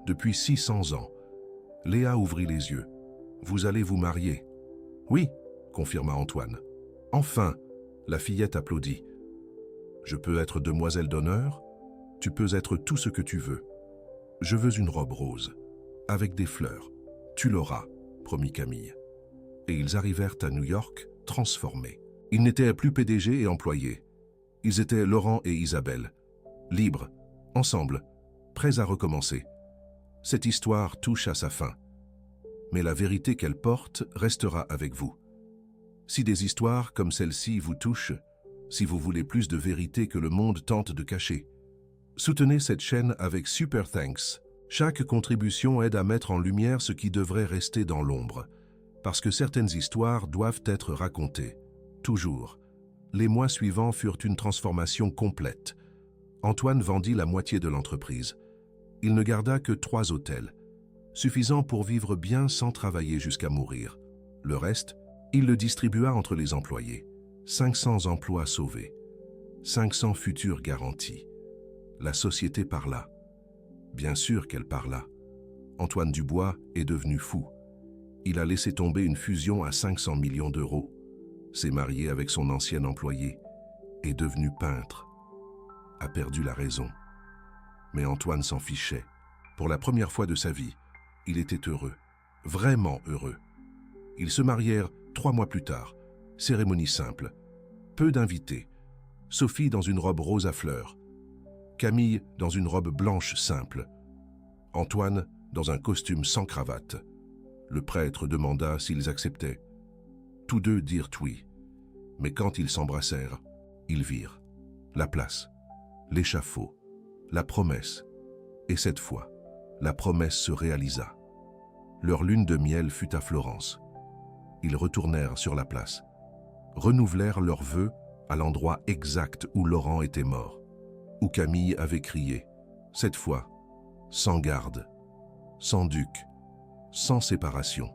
depuis 600 ans. Léa ouvrit les yeux. « Vous allez vous marier ?»« Oui, » confirma Antoine. « Enfin !» La fillette applaudit. « Je peux être demoiselle d'honneur? Tu peux être tout ce que tu veux. Je veux une robe rose, avec des fleurs. Tu l'auras, promit Camille. » Et ils arrivèrent à New York, transformés. Ils n'étaient plus PDG et employés. Ils étaient Laurent et Isabelle, libres, ensemble, prêts à recommencer. Cette histoire touche à sa fin. Mais la vérité qu'elle porte restera avec vous. Si des histoires comme celle-ci vous touchent, si vous voulez plus de vérité que le monde tente de cacher, soutenez cette chaîne avec Super Thanks. Chaque contribution aide à mettre en lumière ce qui devrait rester dans l'ombre, parce que certaines histoires doivent être racontées. toujours. Les mois suivants furent une transformation complète. Antoine vendit la moitié de l'entreprise. Il ne garda que 3 hôtels, suffisant pour vivre bien sans travailler jusqu'à mourir. Le reste, il le distribua entre les employés. 500 emplois sauvés, 500 futurs garantis. La société parla. Bien sûr qu'elle parla. Antoine Dubois est devenu fou. Il a laissé tomber une fusion à 500 millions d'euros, s'est marié avec son ancien employé, est devenu peintre, a perdu la raison. Mais Antoine s'en fichait. Pour la première fois de sa vie, il était heureux, vraiment heureux. Ils se marièrent 3 mois plus tard. Cérémonie simple. Peu d'invités. Sophie dans une robe rose à fleurs. Camille dans une robe blanche simple. Antoine dans un costume sans cravate. Le prêtre demanda s'ils acceptaient. Tous deux dirent oui. Mais quand ils s'embrassèrent, ils virent la place, l'échafaud, la promesse. Et cette fois, la promesse se réalisa. Leur lune de miel fut à Florence. Ils retournèrent sur la place, renouvelèrent leurs vœux à l'endroit exact où Laurent était mort, où Camille avait crié, cette fois, sans garde, sans duc, sans séparation.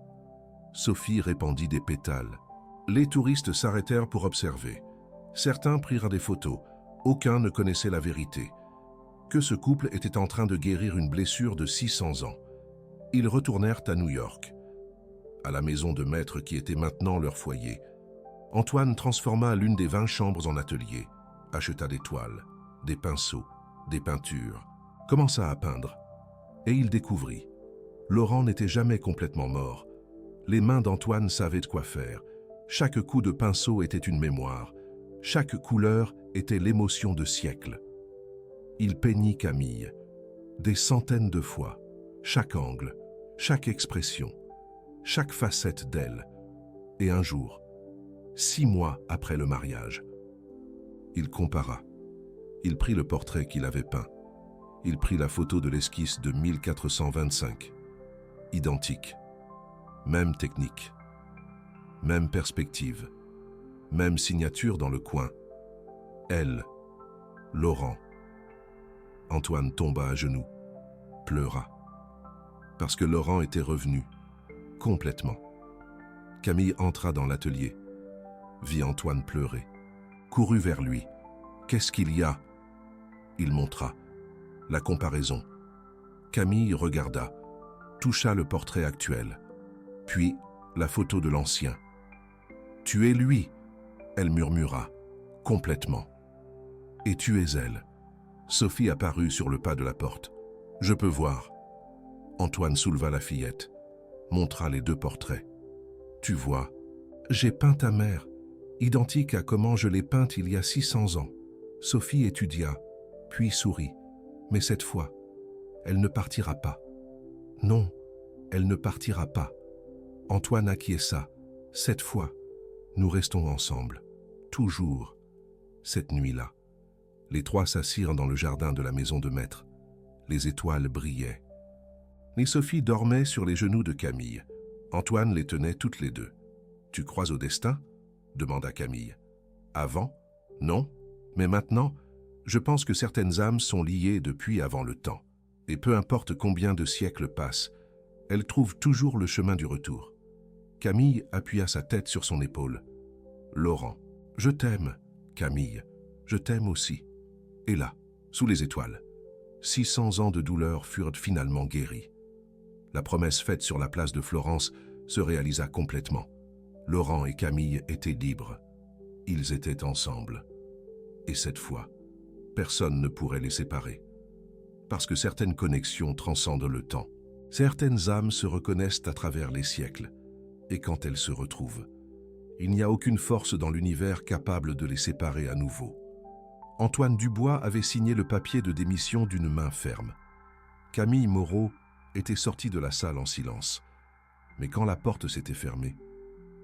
Sophie répandit des pétales. Les touristes s'arrêtèrent pour observer. Certains prirent des photos. Aucun ne connaissait la vérité. Que ce couple était en train de guérir une blessure de 600 ans. Ils retournèrent à New York, à la maison de maître qui était maintenant leur foyer. Antoine transforma l'une des 20 chambres en atelier, acheta des toiles, des pinceaux, des peintures, commença à peindre. Et il découvrit. Laurent n'était jamais complètement mort. Les mains d'Antoine savaient de quoi faire. Chaque coup de pinceau était une mémoire. Chaque couleur était l'émotion de siècles. Il peignit Camille, des centaines de fois, chaque angle, chaque expression, chaque facette d'elle. Et un jour, 6 mois après le mariage, il compara. Il prit le portrait qu'il avait peint. Il prit la photo de l'esquisse de 1425. Identique. Même technique. Même perspective. Même signature dans le coin. Elle, Laurent. Antoine tomba à genoux, pleura. Parce que Laurent était revenu, complètement. Camille entra dans l'atelier, vit Antoine pleurer, courut vers lui. Qu'est-ce qu'il y a? Il montra. La comparaison. Camille regarda, toucha le portrait actuel, puis la photo de l'ancien. « Tu es lui !» elle murmura, complètement. « Et tu es elle !» Sophie apparut sur le pas de la porte. « Je peux voir. » Antoine souleva la fillette, montra les 2 portraits. « Tu vois, j'ai peint ta mère, identique à comment je l'ai peinte il y a 600 ans. » Sophie étudia, puis sourit. « Mais cette fois, elle ne partira pas. » « Non, elle ne partira pas. » Antoine acquiesça. « Cette fois, nous restons ensemble. Toujours. » Cette nuit-là, les 3 s'assirent dans le jardin de la maison de maître. Les étoiles brillaient. Et Sophie dormait sur les genoux de Camille. Antoine les tenait toutes les 2. « Tu crois au destin ?» demanda Camille. « Avant? Non. Mais maintenant, je pense que certaines âmes sont liées depuis avant le temps. Et peu importe combien de siècles passent, elles trouvent toujours le chemin du retour. » Camille appuya sa tête sur son épaule. « Laurent, je t'aime. Camille, je t'aime aussi. » Et là, sous les étoiles, 600 ans de douleur furent finalement guéris. La promesse faite sur la place de Florence se réalisa complètement. Laurent et Camille étaient libres. Ils étaient ensemble. Et cette fois, personne ne pourrait les séparer. Parce que certaines connexions transcendent le temps. Certaines âmes se reconnaissent à travers les siècles. Et quand elles se retrouvent, il n'y a aucune force dans l'univers capable de les séparer à nouveau. Antoine Dubois avait signé le papier de démission d'une main ferme. Camille Moreau était sortie de la salle en silence. Mais quand la porte s'était fermée,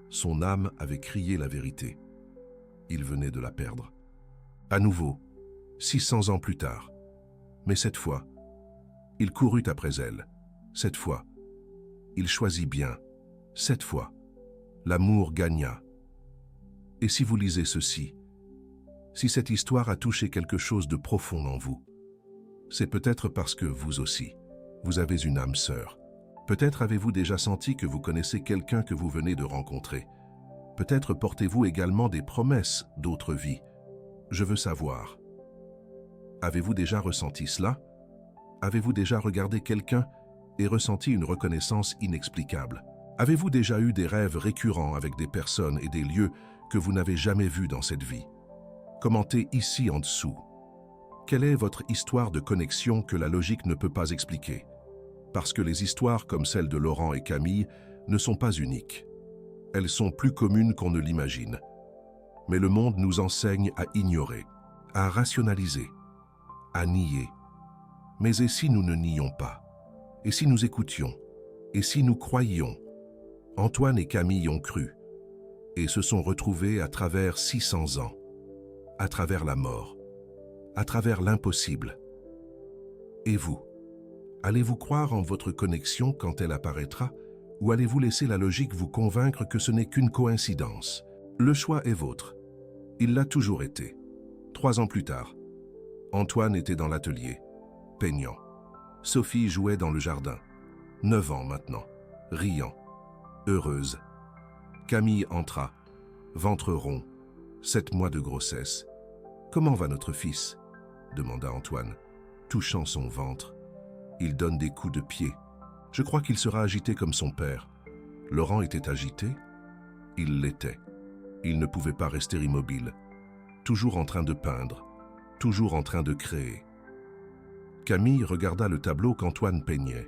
son âme avait crié la vérité. Il venait de la perdre. À nouveau, 600 ans plus tard. Mais cette fois, il courut après elle. Cette fois, il choisit bien. Cette fois, l'amour gagna. Et si vous lisez ceci, si cette histoire a touché quelque chose de profond en vous, c'est peut-être parce que vous aussi, vous avez une âme sœur. Peut-être avez-vous déjà senti que vous connaissez quelqu'un que vous venez de rencontrer. Peut-être portez-vous également des promesses d'autres vies. Je veux savoir. Avez-vous déjà ressenti cela? Avez-vous déjà regardé quelqu'un et ressenti une reconnaissance inexplicable? Avez-vous déjà eu des rêves récurrents avec des personnes et des lieux que vous n'avez jamais vus dans cette vie? Commentez ici en dessous. Quelle est votre histoire de connexion que la logique ne peut pas expliquer? Parce que les histoires comme celle de Laurent et Camille ne sont pas uniques. Elles sont plus communes qu'on ne l'imagine. Mais le monde nous enseigne à ignorer, à rationaliser, à nier. Mais et si nous ne nions pas? Et si nous écoutions? Et si nous croyions? Antoine et Camille ont cru et se sont retrouvés à travers 600 ans, à travers la mort, à travers l'impossible. Et vous? Allez-vous croire en votre connexion quand elle apparaîtra, ou allez-vous laisser la logique vous convaincre que ce n'est qu'une coïncidence? Le choix est vôtre. Il l'a toujours été. 3 ans plus tard, Antoine était dans l'atelier, peignant. Sophie jouait dans le jardin, 9 ans maintenant, riant, heureuse. Camille entra, ventre rond, 7 mois de grossesse. « Comment va notre fils ?» demanda Antoine, touchant son ventre. Il donne des coups de pied. Je crois qu'il sera agité comme son père. Laurent était agité? Il l'était. Il ne pouvait pas rester immobile. Toujours en train de peindre, toujours en train de créer. Camille regarda le tableau qu'Antoine peignait.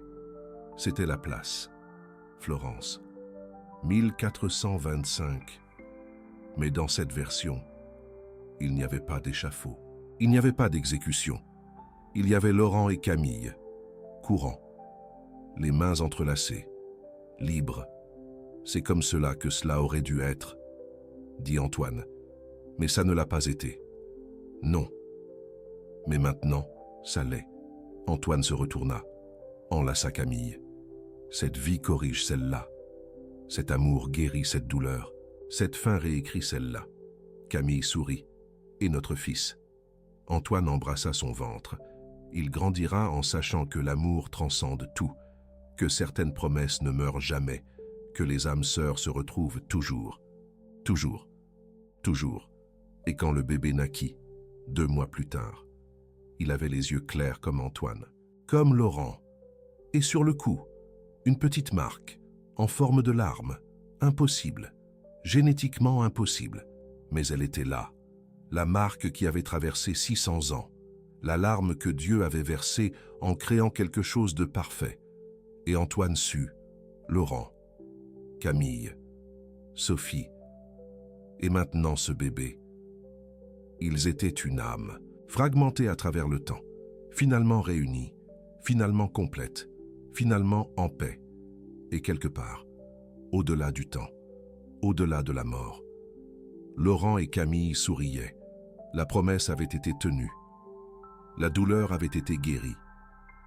C'était la place. Florence. 1425. Mais dans cette version, il n'y avait pas d'échafaud. Il n'y avait pas d'exécution. Il y avait Laurent et Camille, courant, les mains entrelacées, libres. C'est comme cela que cela aurait dû être, dit Antoine. Mais ça ne l'a pas été. Non. Mais maintenant, ça l'est. Antoine se retourna, enlaça Camille. Cette vie corrige celle-là. Cet amour guérit cette douleur. Cette fin réécrit celle-là. Camille sourit. Et notre fils. Antoine embrassa son ventre. Il grandira en sachant que l'amour transcende tout, que certaines promesses ne meurent jamais, que les âmes sœurs se retrouvent toujours. Toujours. Toujours. Et quand le bébé naquit, 2 mois plus tard, il avait les yeux clairs comme Antoine, comme Laurent. Et sur le cou, une petite marque, en forme de larme, impossible, génétiquement impossible, mais elle était là, la marque qui avait traversé 600 ans, la larme que Dieu avait versée en créant quelque chose de parfait. Et Antoine sut, Laurent, Camille, Sophie, et maintenant ce bébé. Ils étaient une âme, fragmentée à travers le temps, finalement réunie, finalement complète, finalement en paix, et quelque part, au-delà du temps, au-delà de la mort. Laurent et Camille souriaient. La promesse avait été tenue. La douleur avait été guérie.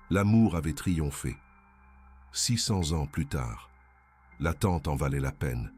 L'amour avait triomphé. 600 ans plus tard, l'attente en valait la peine.